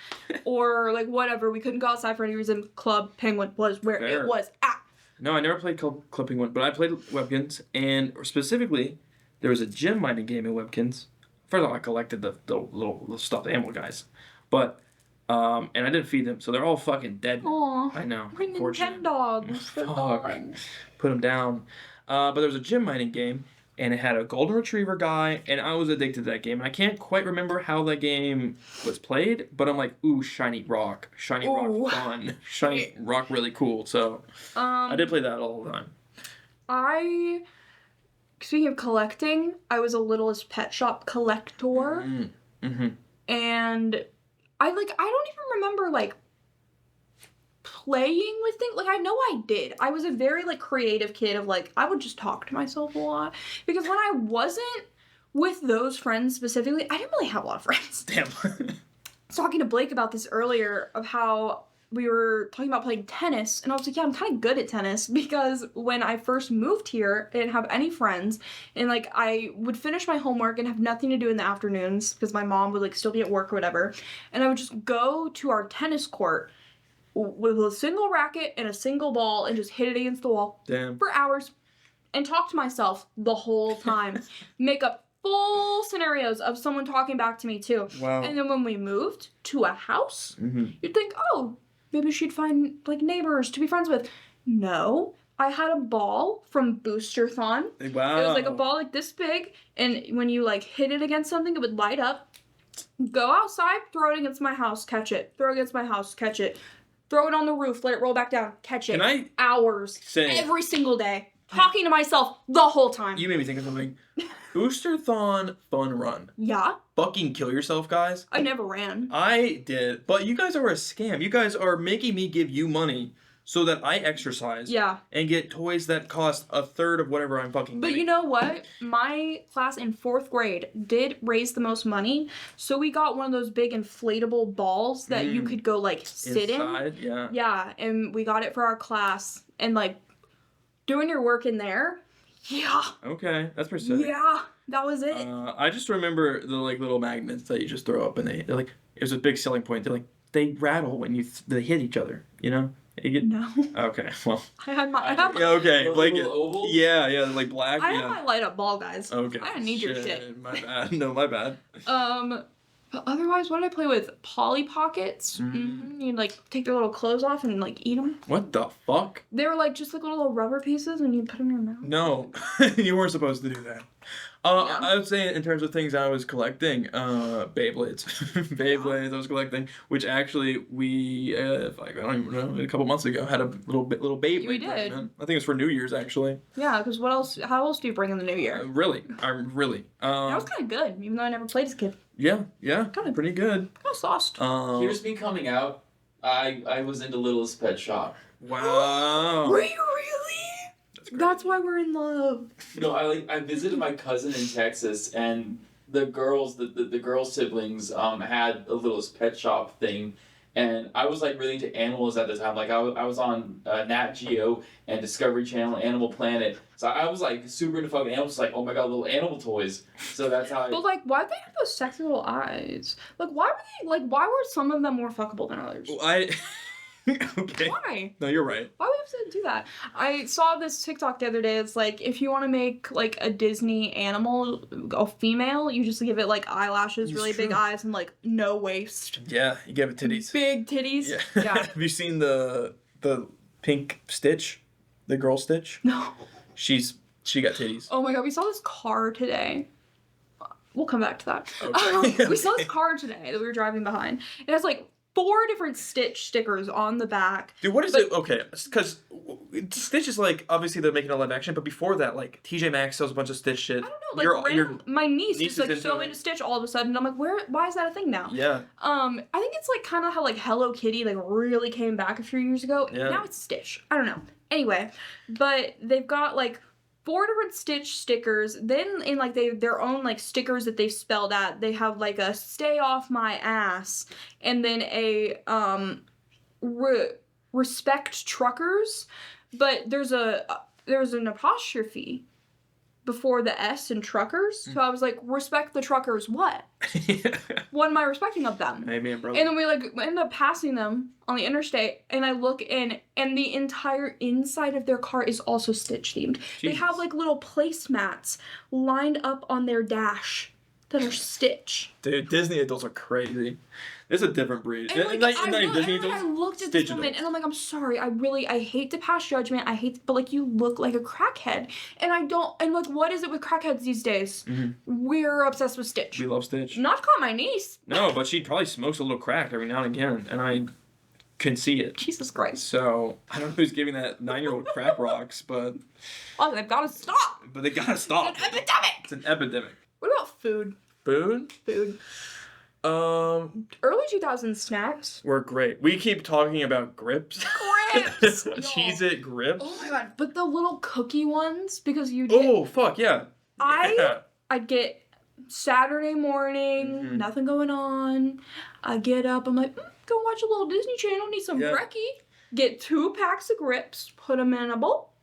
or like whatever, we couldn't go outside for any reason. Club Penguin was where it was at. No, I never played Club Penguin, but I played Webkins, and specifically there was a gem mining game in Webkins. First of all, I collected the little stuffed animal guys, but and I didn't feed them, so they're all fucking dead now. Aww. I know. My Nintendo. Fuck. Put them down. But there was a gem mining game, and it had a golden retriever guy, and I was addicted to that game. And I can't quite remember how that game was played, but I'm like, ooh, shiny rock. Shiny rock fun. Shiny rock really cool. So I did play that all the time. Speaking of collecting, I was a littlest pet shop collector. And I don't even remember like playing with things. Like, I know I did. I was a very like creative kid of like, I would just talk to myself a lot, because when I wasn't with those friends specifically, I didn't really have a lot of friends. Damn. I was talking to Blake about this earlier, of how we were talking about playing tennis, and I was like, yeah, I'm kind of good at tennis, because when I first moved here, I didn't have any friends, and like I would finish my homework and have nothing to do in the afternoons because my mom would like still be at work or whatever, and I would just go to our tennis court with a single racket and a single ball and just hit it against the wall for hours and talk to myself the whole time. Make up full scenarios of someone talking back to me too. Wow. And then when we moved to a house, you'd think, oh, maybe she'd find like neighbors to be friends with. No, I had a ball from Boosterthon. Wow. It was like a ball like this big, and when you like hit it against something, it would light up. Go outside, throw it against my house, catch it. Throw it against my house, catch it. Throw it on the roof, let it roll back down, catch it. Can I hours. say, every single day. talking to myself the whole time. You made me think of something. Booster-thon fun run. Yeah? Fucking kill yourself, guys. I never ran. I did, but you guys are a scam. You guys are making me give you money so that I exercise. Yeah. And get toys that cost a third of whatever I'm fucking But getting. you know what? My class in 4th grade did raise the most money, so we got one of those big inflatable balls that you could go, like, sit Inside, in. yeah. Yeah, and we got it for our class, and, like, doing your work in there, yeah. Okay, that's pretty sick. Yeah, that was it. I just remember the, like, little magnets that you just throw up, and they're like, it was a big selling point. They're like, they rattle when they hit each other, you know? No. Okay, well. I had my Yeah, okay. Like, little oval? yeah, like black. I yeah. had my light up ball, guys. Okay. I didn't need your shit. My bad. No, my bad. But otherwise, what did I play with? Polly Pockets. You'd like take their little clothes off and like eat them. What the fuck? They were like just like little rubber pieces, and you put them in your mouth. No, you weren't supposed to do that. Yeah. I would say in terms of things I was collecting, Beyblades. Beyblades I was collecting, which actually we, I don't even know, a couple months ago had a little Beyblade. We did. tournament. I think it was for New Year's actually. Yeah, because what else? How else do you bring in the new year? Really. That was kind of good, even though I never played as a kid. Yeah, Kinda. pretty good. Kind of sauced. Here's me coming out. I was into Littlest Pet Shop. Wow. Were you really? That's why we're in love. No, I visited my cousin in Texas, and the girls, the girl siblings, had a Littlest Pet Shop thing, and I was like really into animals at the time. Like I was on Nat Geo and Discovery Channel, Animal Planet. So I was like super into fucking animals. Like, oh my god, little animal toys. So that's how. But like, why'd they have those sexy little eyes? Like, why were some of them more fuckable than others? Well, okay. Why? No, you're right. Why would we have to do that? I saw this TikTok the other day. It's like, if you want to make like a Disney animal, a female, you just give it like eyelashes, It's really big true. eyes, and like no waist. Yeah, you give it titties. Big titties. Yeah. Yeah. Have you seen the pink Stitch? The girl Stitch? No. She got titties. Oh my god, we saw this car today. We'll come back to that. Okay. We saw this car today that we were driving behind. It has like 4 different Stitch stickers on the back. Dude, what is it? Okay, because Stitch is like, obviously they're making a live action, but before that, like, TJ Maxx sells a bunch of Stitch shit. I don't know, like my niece niece is like is so into it. into Stitch all of a sudden. I'm like, why is that a thing now? Yeah. I think it's like kind of how like Hello Kitty like really came back a few years ago. Yeah. Now it's Stitch. I don't know. Anyway, but they've got like 4 different Stitch stickers. Then in like their own like stickers that they've spelled out, they have like a "Stay Off My Ass" and then a "Respect Truckers," but there's an apostrophe before the S in truckers. So I was like, respect the truckers what? What am I respecting of them? Hey, man, bro. And then we like end up passing them on the interstate, and I look in, and the entire inside of their car is also Stitch themed. They Jesus. have like little placemats lined up on their dash that are Stitch. Dude, Disney adults are crazy. It's a different breed. And Not I even Disney adults. looked at Stitch this woman, adults. and I'm like, I'm sorry, I hate to pass judgment, but like, you look like a crackhead, and I don't, and like, what is it with crackheads these days? We're obsessed with Stitch. We love Stitch. Not to call my niece. No, but she probably smokes a little crack every now and again, and I can see it. Jesus Christ. So, I don't know who's giving that 9-year-old crack rocks, but Oh, they've got to stop. they gotta stop. It's an epidemic. It's an epidemic. What about food? Food? Food. Early 2000s snacks. Were great. We keep talking about grips. Grips! Cheez-It grips. Oh my god. But the little cookie ones, because you did. Oh, fuck, yeah. Yeah. I'd get Saturday morning, nothing going on. I get up, I'm like, go watch a little Disney Channel, need some Yeah. brekkie. Get 2 packs of grips, put them in a bowl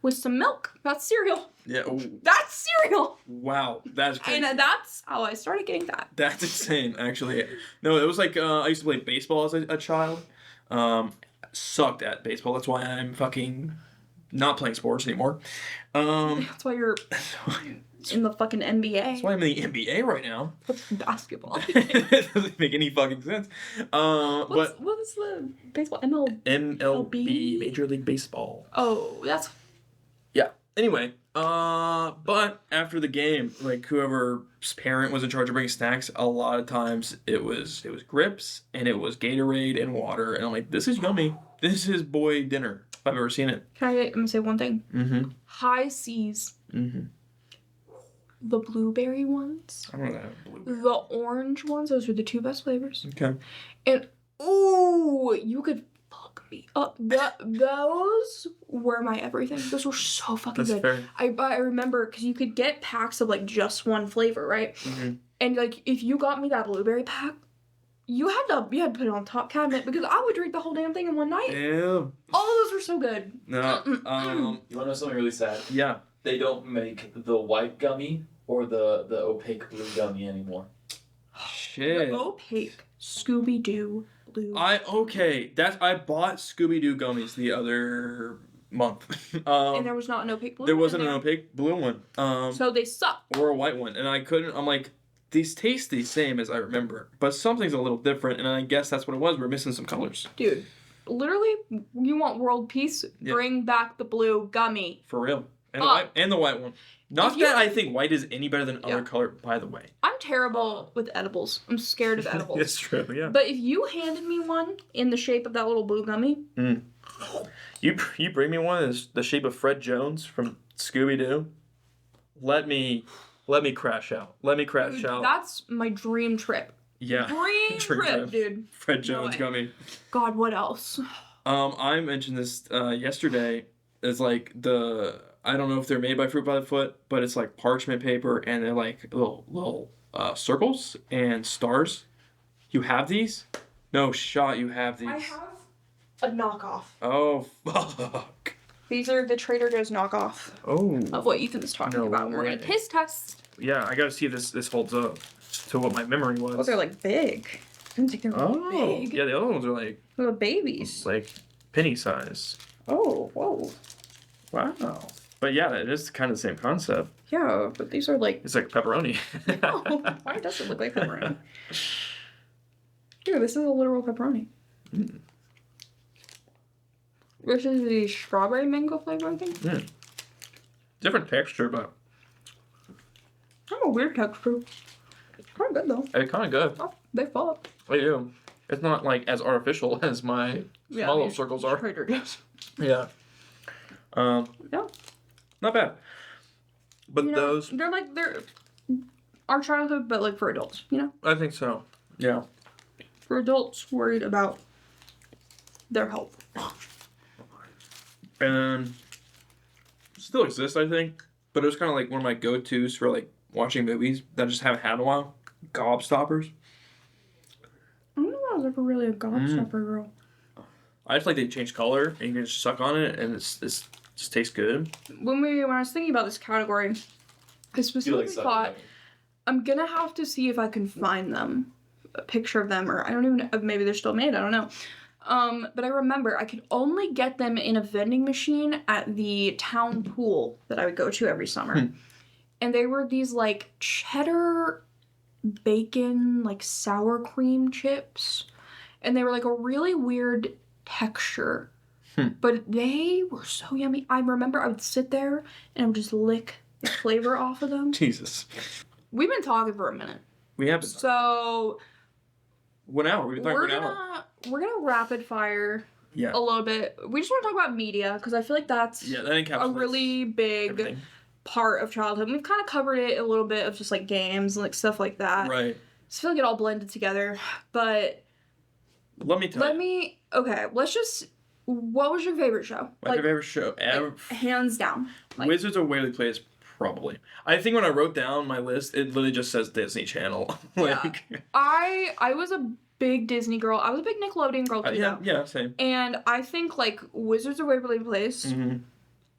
with some milk. That's cereal. Yeah. Oh, That's cereal. wow. That's crazy. And that's how I started getting that. That's insane, actually. No, it was like, I used to play baseball as a child. Sucked at baseball. That's why I'm fucking not playing sports anymore. That's why you're in the fucking NBA. That's why I'm in the NBA right now. What's basketball? It doesn't make any fucking sense. But What was the baseball? MLB, Major League Baseball. Oh, that's... Yeah. Anyway, but after the game, like whoever's parent was in charge of bringing snacks, a lot of times it was grips and it was Gatorade and water, and I'm like, this is yummy. This is boy dinner. if I've ever seen it. I'm gonna say one thing. Mm-hmm. High Seas. Mm-hmm. The blueberry ones. I don't know that blueberry. The orange ones. Those are the 2 best flavors. Okay. And ooh, you could fuck me up. Those were my everything. Those were so fucking That's good. fair. I remember because you could get packs of like just one flavor, right? Mm-hmm. And like if you got me that blueberry pack, you had to put it on top cabinet because I would drink the whole damn thing in one night. Ew. All of those were so good. No. You wanna know something really sad? Yeah. They don't make the white gummy or the opaque blue gummy anymore. Shit. The opaque Scooby-Doo blue. I bought Scooby-Doo gummies the other month. And there was not an opaque blue. There one wasn't in an there. opaque blue one. So they suck. Or a white one, and I'm like, these taste the same as I remember, but something's a little different, and I guess that's what it was. We're missing some colors. Dude, literally, you want world peace? Yeah. Bring back the blue gummy. For real. And the white one. Not that I think white is any better than other color, by the way. I'm terrible with edibles. I'm scared of edibles. It's true, yeah. But if you handed me one in the shape of that little blue gummy, You bring me one that's the shape of Fred Jones from Scooby-Doo, let me crash out. Let me crash dude, out. that's my dream trip. Yeah. Dream trip, dude. Fred Jones gummy. God, what else? I mentioned this yesterday. It's like I don't know if they're made by Fruit by the Foot, but it's like parchment paper and they're like little circles and stars. You have these? No shot you have these. I have a knockoff. Oh, fuck. These are the Trader Joe's knockoff Oh. of what Ethan is talking about. We're going to piss test. Yeah, I gotta see if this holds up to what my memory was. Oh, they're like big. I didn't think they were big. Yeah, the other ones are like Little babies. like penny size. Oh, whoa. Wow. But yeah, it is kind of the same concept. Yeah, but these are like... It's like pepperoni. Oh, why does it look like pepperoni? Here, this is a literal pepperoni. Mm. This is the strawberry mango flavor, I think. Mm. Different texture, but Kind of a weird texture. It's kind of good, though. it's kind of good. Oh, they fall up. They do. It's not like as artificial as my small little circles are. Trader Joe's. Yeah. Yeah. Not bad. But You know, those, they're our childhood, but like for adults, you know? I think so. Yeah. For adults worried about their health. And still exists, I think. But it was kind of like one of my go-tos for like watching movies that I just haven't had in a while. Gobstoppers. I don't know if I was ever really a gobstopper girl. I just like they change color and you can just suck on it and it's just tastes good. When I was thinking about this category, I specifically thought I'm gonna have to see if I can find them, a picture of them, or I don't even know, maybe they're still made. I don't know. But I remember I could only get them in a vending machine at the town pool that I would go to every summer, and they were these like cheddar bacon like sour cream chips, and they were like a really weird texture. But they were so yummy. I remember I would sit there and I would just lick the flavor off of them. Jesus. We've been talking for a minute. We have So one hour. We've been talking for an hour. We're gonna rapid fire Yeah. a little bit. We just want to talk about media because I feel like that's Yeah, that encapsulates a really big everything. part of childhood. We've kind of covered it a little bit of just like games and like stuff like that. Right. So I feel like it all blended together. But Let me tell you. Okay, let's just. What was your favorite show? My favorite show ever. Hands down. Like, Wizards of Waverly Place, probably. I think when I wrote down my list, it literally just says Disney Channel. Like, yeah. I was a big Disney girl. I was a big Nickelodeon girl too. yeah, same. And I think like Wizards of Waverly Place,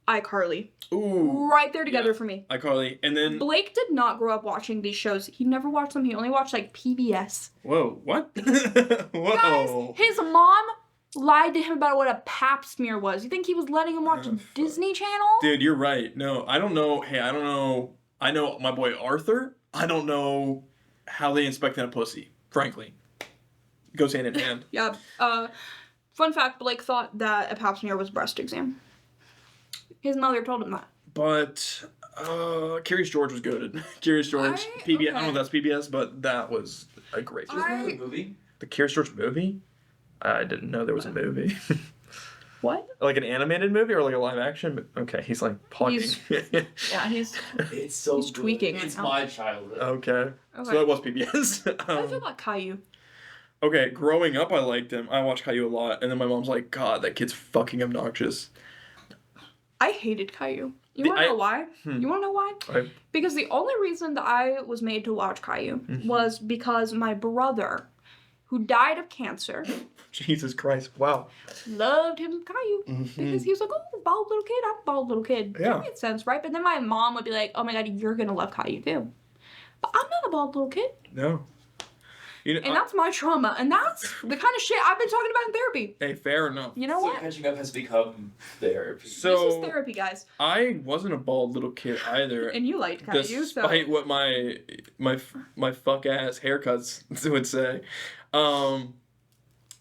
iCarly, Ooh. right there together for me. iCarly, and then Blake did not grow up watching these shows. He never watched them. He only watched like PBS. whoa, what? Whoa. Guys, his mom lied to him about what a pap smear was. You think he was letting him watch Disney Channel? Dude, you're right. No, I don't know. Hey, I don't know. I know my boy Arthur. I don't know how they inspect that pussy, frankly. It goes hand in hand. Yeah. Fun fact, Blake thought that a pap smear was a breast exam. His mother told him that. But Curious George was good. Curious George, PBS. I don't know if that's PBS, but that was a great show. The movie? The Curious George movie? I didn't know there was a movie. What? Like an animated movie or like a live action? Okay, he's like talking. It's so he's good. tweaking. It's right my childhood. Okay. So that was PBS. How do you feel about Caillou? Okay, growing up I liked him. I watched Caillou a lot, and then my mom's like, God, that kid's fucking obnoxious. I hated Caillou. You want to know why? You want to know why? Right. Because the only reason that I was made to watch Caillou was because my brother, who died of cancer, Jesus Christ, wow. loved him Caillou. Because he was like, oh, bald little kid, I'm a bald little kid. Yeah. That made sense, right? But then my mom would be like, oh my God, you're going to love Caillou too. But I'm not a bald little kid. No. You know, And that's my trauma. And that's the kind of shit I've been talking about in therapy. Hey, fair enough. You know So what? catching up has become therapy. So This is therapy, guys. I wasn't a bald little kid either. And you liked Caillou, despite what my fuck ass haircuts would say.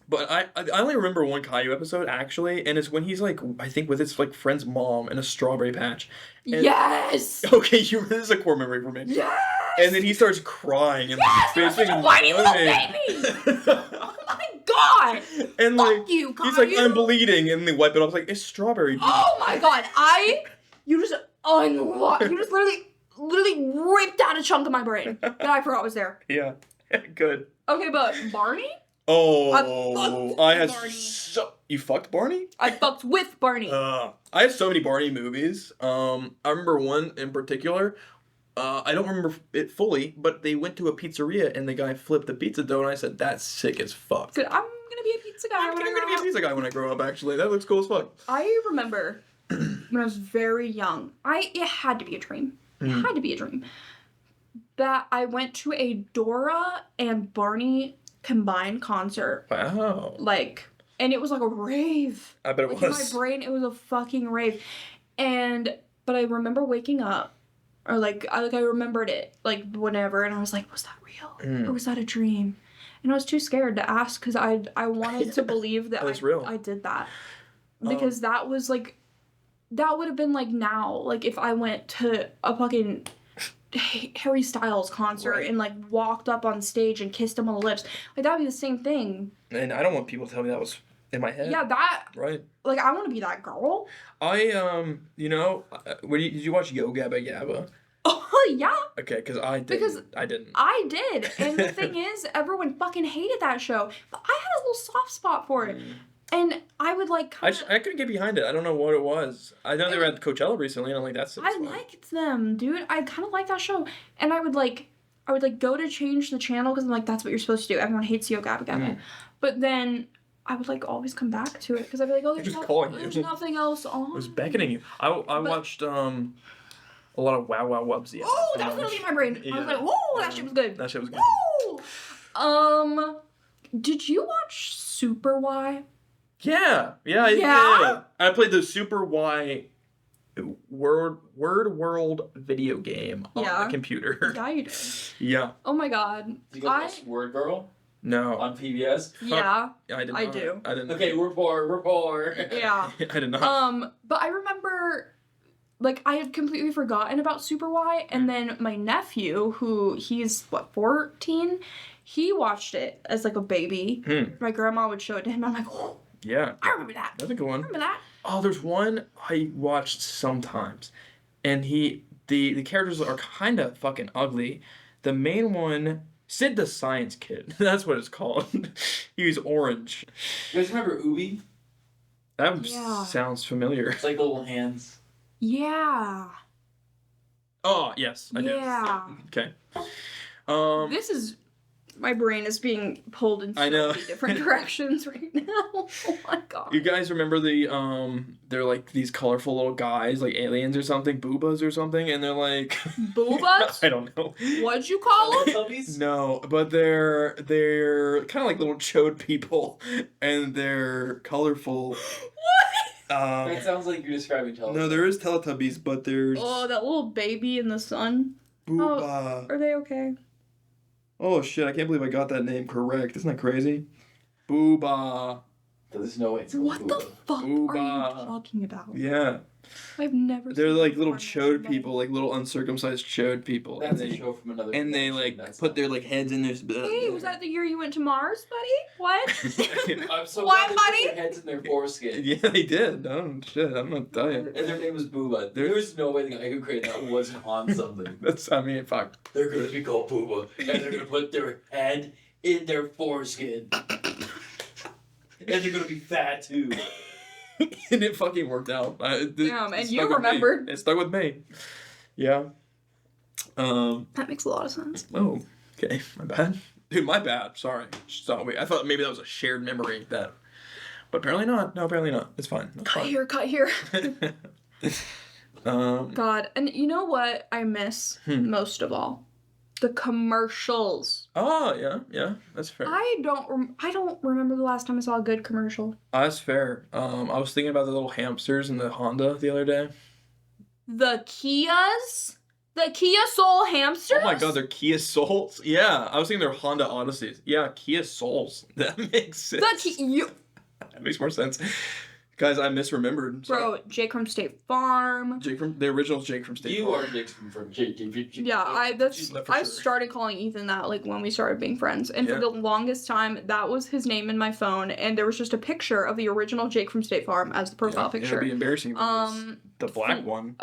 But I only remember one Caillou episode actually, and it's when he's like, I think with his like friend's mom in a strawberry patch. And, yes! Okay, this is a core memory for me. Yes! And then he starts crying and Yes! You're such a whiny little baby! Oh my God! And Fuck like, you, he's like, Caillou. I'm bleeding, and they wipe it off like, it's strawberry. Oh my God! You just literally ripped out a chunk of my brain that I forgot was there. Yeah, good. Okay, but Barney? Oh, I had Barney. You fucked Barney? I fucked with Barney. I have so many Barney movies. I remember one in particular. I don't remember it fully, but they went to a pizzeria and the guy flipped the pizza dough, and I said, "That's sick as fuck." Good. I'm gonna be a pizza guy. I'm gonna be a pizza guy when I grow up. Actually, that looks cool as fuck. I remember when I was very young. It had to be a dream. It had to be a dream. That I went to a Dora and Barney combined concert. Wow. And it was like a rave. I bet it In was. my brain, it was a fucking rave. But I remember waking up, or I remembered it, whenever, and I was like, was that real? Or was that a dream? And I was too scared to ask, because I wanted to believe that was real. I did that. Because that was, that would have been, now, if I went to a fucking Harry Styles concert and walked up on stage and kissed him on the lips. That'd be the same thing. And I don't want people to tell me that was in my head. Yeah, that. Right. I want to be that girl. Did you watch Yo Gabba Gabba? Oh yeah. Okay, because I didn't. I did, and the thing is, everyone fucking hated that show, but I had a little soft spot for it. And I would I couldn't get behind it. I don't know what it was. I know they were at Coachella recently, and I'm like, that's. I liked them, dude. I kind of liked that show, and I would go to change the channel because I'm like, that's what you're supposed to do. Everyone hates Yo Gabba Gabba, but then I would always come back to it because I'd be like, oh, there's nothing else on. It was beckoning you. I watched a lot of Wow Wow Wubsy. Oh, that was literally in my brain. Yeah. I was like, whoa, that shit was good. That shit was good. Woo! Did you watch Super Y? Yeah. I played the Super Y Word World video game on the computer. Yeah, you did. Yeah. Oh my God. Do you guys watch Word Girl? No. On PBS? Yeah. I did not. I do. I didn't. Okay, we're poor. Yeah. I did not. But I remember, I had completely forgotten about Super Y, and then my nephew, who he's 14, he watched it as a baby. My grandma would show it to him. I'm like, oh. Yeah. I remember that. That's a good one. I remember that. Oh, there's one I watched sometimes, and the characters are kind of fucking ugly. The main one, Sid the Science Kid. That's what it's called. He was orange. You guys remember Ubi? That sounds familiar. It's like the little hands. Yeah. Oh yes, I do. Yeah. Okay. This is. My brain is being pulled in so many different directions right now. Oh my God. You guys remember they're these colorful little guys, like aliens or something, boobas or something, and they're like boobas? I don't know. What'd you call them? No, but they're kind of like little chode people, and they're colorful. What? That sounds like you're describing Teletubbies. No, there is Teletubbies, but there's that little baby in the sun. Booba. Oh, are they okay? Oh shit, I can't believe I got that name correct. Isn't that crazy? Booba. There's no way it's called What Booba. the fuck Booba. are you talking about? Yeah. I've never They're seen like that little before in chode my life. people, like little uncircumcised chode people. That's a show from another And they dimension. like That's put not- their like heads in their. Hey, was that the year you went to Mars, buddy? What? I'm so Why, glad they put buddy? their heads in their foreskin. Yeah, they did. Oh shit, I'm gonna tell you. And their name was Booba. There's no way the guy who created that wasn't on something. That's I mean fuck. They're gonna be called Booba, and they're gonna put their head in their foreskin. And they're gonna be fat too. And it fucking worked out. Damn, and it you stuck with me. remembered. It stuck with me. Yeah. That makes a lot of sense. Oh, okay. My bad. Dude, my bad. Sorry. Wait, I thought maybe that was a shared memory that. But apparently not. No, apparently not. It's fine. It's Cut fine. here, cut here. God, and you know what I miss most of all? The commercials. Oh, yeah. That's fair. I don't remember the last time I saw a good commercial. That's fair. I was thinking about the little hamsters in the Honda the other day. The Kias? The Kia Soul hamsters? Oh my god, they're Kia Souls? Yeah, I was thinking they're Honda Odysseys. Yeah, Kia Souls. That makes sense. That makes more sense. Guys, I misremembered. Bro, Jake from State Farm. The original Jake from State You Farm. are Jake from Jake. Yeah, I sure. started calling Ethan that like when we started being friends, and Yeah. for the longest time that was his name in my phone, and there was just a picture of the original Jake from State Farm as the profile picture. It'd be embarrassing. The black one.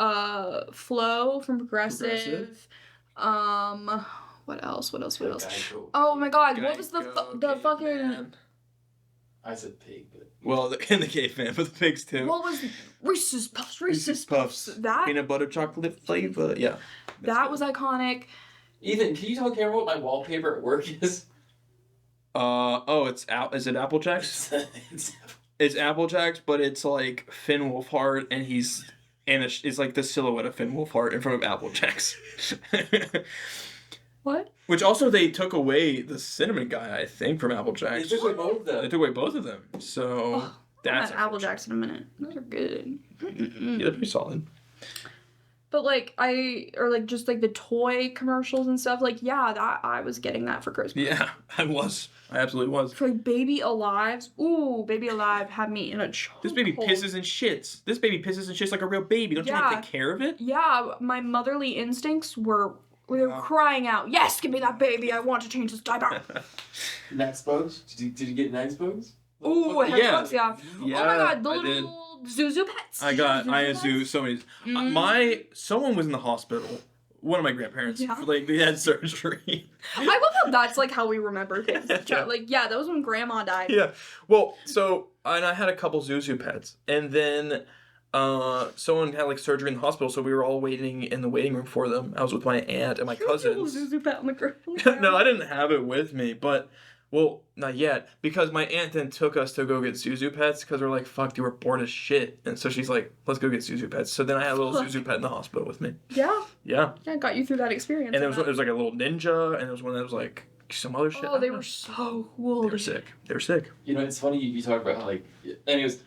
Flo from Progressive. What else? Geico. Oh my god, what was the Geico, fucking caveman. I said pig, but Well, and the caveman, but the pigs too. what was Reese's Puffs? That Peanut butter chocolate flavor. Yeah. that was iconic. Ethan, can you tell Kamryn what my wallpaper at work is? Is it Applejacks? It's Applejacks, but it's like Finn Wolfhard, and it's like the silhouette of Finn Wolfhard in front of Applejacks. What? Which also they took away the cinnamon guy, I think, from Applejacks. They took away both of They them. took away both of them. So that's I'll have Apple Jacks in a minute. Those are good. Yeah, they're pretty solid. But like just like the toy commercials and stuff, like that I was getting that for Christmas. Yeah, I absolutely was. For like Baby Alive's. Ooh, Baby Alive had me in a chokehold. This baby pisses and shits. This baby pisses and shits like a real baby. Don't you want to take care of it? Yeah, my motherly instincts were crying out, yes, give me that baby, I want to change this diaper. Next bugs? Did you get next bugs? Ooh, Yeah. yeah. Oh my god, the little Zuzu pets. I had so many. Someone was in the hospital. One of my grandparents. Yeah. Like, they had surgery. I love how that's like how we remember things. Like, yeah, that was when grandma died. Yeah. Well, and I had a couple Zuzu pets. And then someone had like surgery in the hospital, so we were all waiting in the waiting room for them. I was with my aunt and my cousins. Zuzu pet on the ground. No, I didn't have it with me, but not yet, because my aunt then took us to go get Zuzu pets because we're like, fuck, you were bored as shit, and so she's like, let's go get Zuzu pets. So then I had a little Zuzu pet in the hospital with me. Yeah. Yeah. Yeah, got you through that experience. And it was like a little ninja, and there was one that was like some other shit. Oh, they were so cool. They were sick. You know, it's funny you talk about how, like, anyways,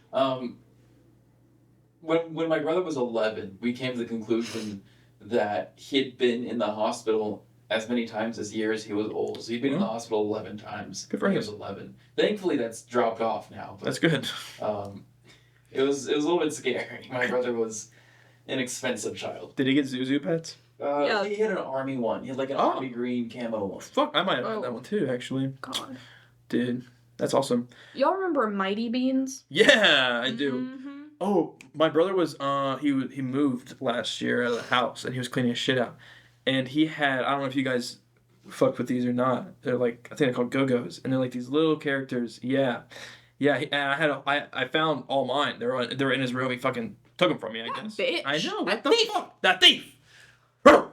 when my brother was 11, we came to the conclusion that he'd been in the hospital as many times as years he was old. So he'd been in the hospital 11 times Good for when he him. was 11. Thankfully, that's dropped off now. But, That's good. it was a little bit scary. My brother was an expensive child. Did he get Zuzu pets? Yeah. He had an army one. He had like an army green camo one. Fuck, I might have had that one too, actually. God. Dude, that's awesome. Y'all remember Mighty Beans? Yeah, I do. Mm-hmm. Oh, my brother was he moved last year out of the house, and he was cleaning his shit out, and he had, I don't know if you guys fucked with these or not. They're like, I think they're called Go-Go's, and they're like these little characters. Yeah. And I found all mine. They were in his room. He fucking took them from me, I guess. Bitch. I know. What That the thief. fuck? That thief. But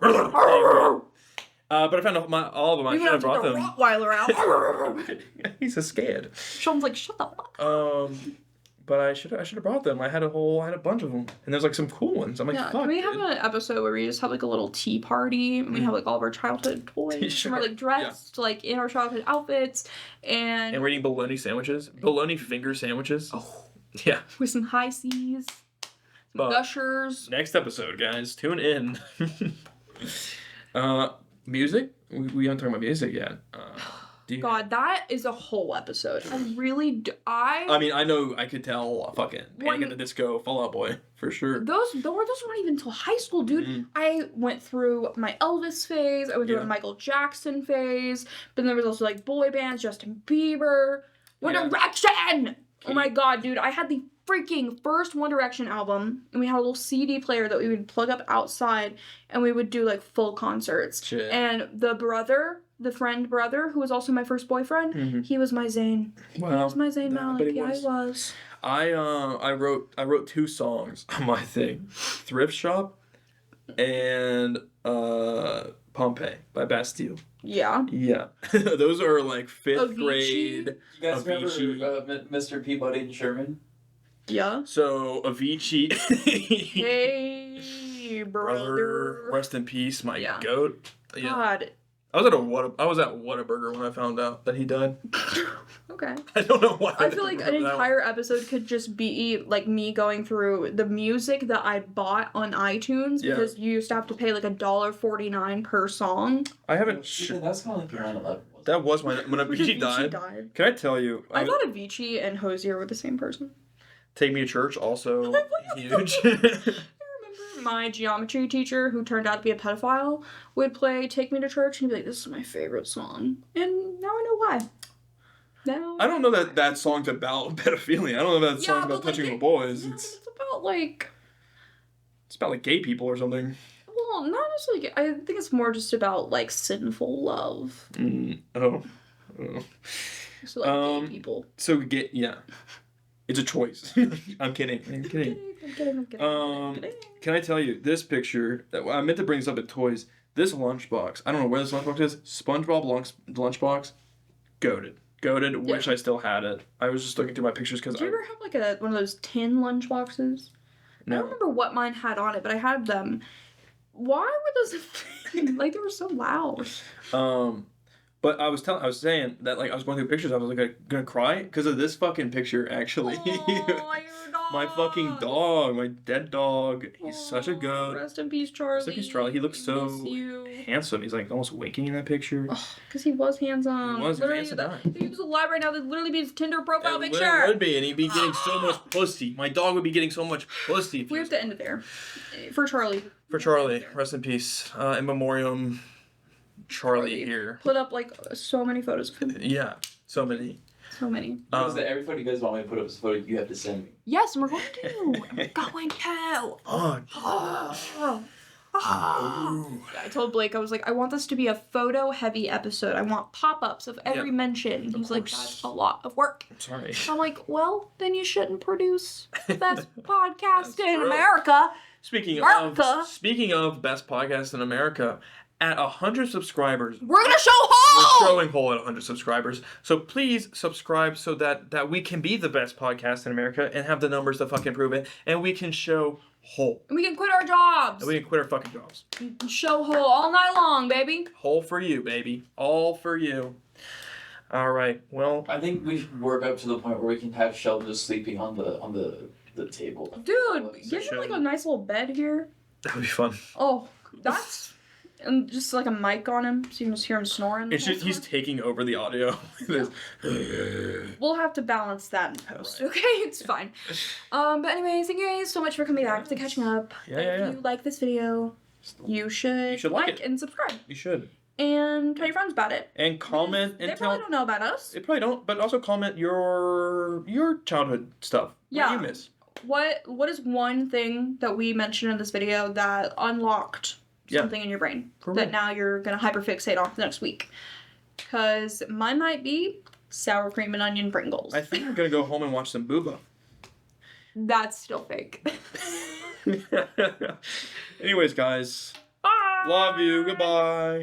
I found all of them. I should have brought them. Rottweiler out. He's a scared. Sean's like, shut the fuck up. But I should have brought them. I had a bunch of them, and there's like some cool ones. I'm like, Yeah, fuck. can we have dude. an episode where we just have like a little tea party and we have like all of our childhood toys Sure. and we're like dressed like in our childhood outfits and And we're eating bologna sandwiches, bologna finger sandwiches. Oh. Yeah. with some high seas, some But- gushers. Next episode, guys, tune in. Music. We haven't talked about music yet. God, that is a whole episode. I mean, I know I could tell a fucking Panic! At the Disco, Fall Out Boy, for sure. Those weren't even until high school, dude. Mm-hmm. I went through my Elvis phase. I went through a Michael Jackson phase. But then there was also like boy bands, Justin Bieber, One Direction. Oh my God, dude. I had the freaking first One Direction album, and we had a little CD player that we would plug up outside, and we would do like full concerts. Shit. And the friend brother, who was also my first boyfriend, he was my Zayn. Wow. He was my Zayn Malik. Yeah, he was. I wrote 2 songs on my thing, Thrift Shop, and Pompeii by Bastille. Yeah. Yeah, those are like 5th Avicii? grade. You guys Avicii. remember Mr. Peabody and Sherman? Yeah. So Avicii. Hey, brother. Rest in peace, my goat. Yeah. God. I was at Whataburger when I found out that he died. Okay. I don't know why. I feel like an entire episode could just be like me going through the music that I bought on iTunes because you used to have to pay like $1.49 per song. I haven't. That's kind of like 9/11. That was when Avicii died. Can I tell you? I thought Avicii and Hozier were the same person. Take Me to Church, also huge. My geometry teacher, who turned out to be a pedophile, would play Take Me to Church and be like, this is my favorite song. And now I know why. I don't know that song's about pedophilia. I don't know that song's about touching little boys. Yeah, it's about like... It's about like gay people or something. Well, not necessarily. I think it's more just about like sinful love. Oh. So like gay people. So it's a choice. I'm kidding. I'm kidding. Can I tell you this picture that I meant to bring this up at Toys? This lunchbox. I don't know where this lunchbox is. SpongeBob lunchbox. Goated. Yeah. Wish I still had it. I was just looking through my pictures because. Did you ever have like one of those tin lunchboxes? No. I don't remember what mine had on it, but I had them. Why were those a thing? Like, they were so loud. But I was saying that like I was going through pictures. I was like gonna cry because of this fucking picture. Actually, my fucking dog, my dead dog. He's such a goat. Rest in peace, Charlie. Rest in peace, Charlie. He looks so handsome. He's like almost waking in that picture. Because he was handsome. He was handsome. If he was alive right now, that'd literally be his Tinder profile picture. It would be, and he'd be getting so much pussy. My dog would be getting so much pussy. We have to end it there. For Charlie. For Charlie. Rest in peace. In memoriam. Charlie here. Put up like so many photos of him. Yeah, so many. Every photo you guys want me to put up is a photo you have to send me. Yes, and we're going to. I told Blake, I was like, I want this to be a photo-heavy episode. I want pop-ups of every mention. He was like, that's a lot of work. Sorry. I'm like, well, then you shouldn't produce the best podcast in America. Speaking of best podcast in America, at 100 subscribers, we're gonna show Hole! We're showing Hole at 100 subscribers. So please subscribe so that we can be the best podcast in America and have the numbers to fucking prove it. And we can show Hole. And we can quit our jobs. And we can quit our fucking jobs. We can show Hole all night long, baby. Hole for you, baby. All for you. All right. Well, I think we should work up to the point where we can have Sheldon just sleeping on the table. Dude, give him like a nice little bed here. That would be fun. Oh, that's... And just like a mic on him, so you can just hear him snoring. It's just he's taking over the audio. We'll have to balance that in post, okay? It's fine. But anyways, thank you guys so much for coming back to catching up. If you like this video, you should like and subscribe. You should. And tell your friends about it. And comment and they probably don't know about us. They probably don't, but also comment your childhood stuff. Yeah. What you miss. What is one thing that we mentioned in this video that unlocked something in your brain that now you're gonna hyperfixate on for the next week? Because mine might be sour cream and onion Pringles. I think I'm gonna go home and watch some Booba. That's still fake. Anyways, guys. Bye. Love you. Goodbye.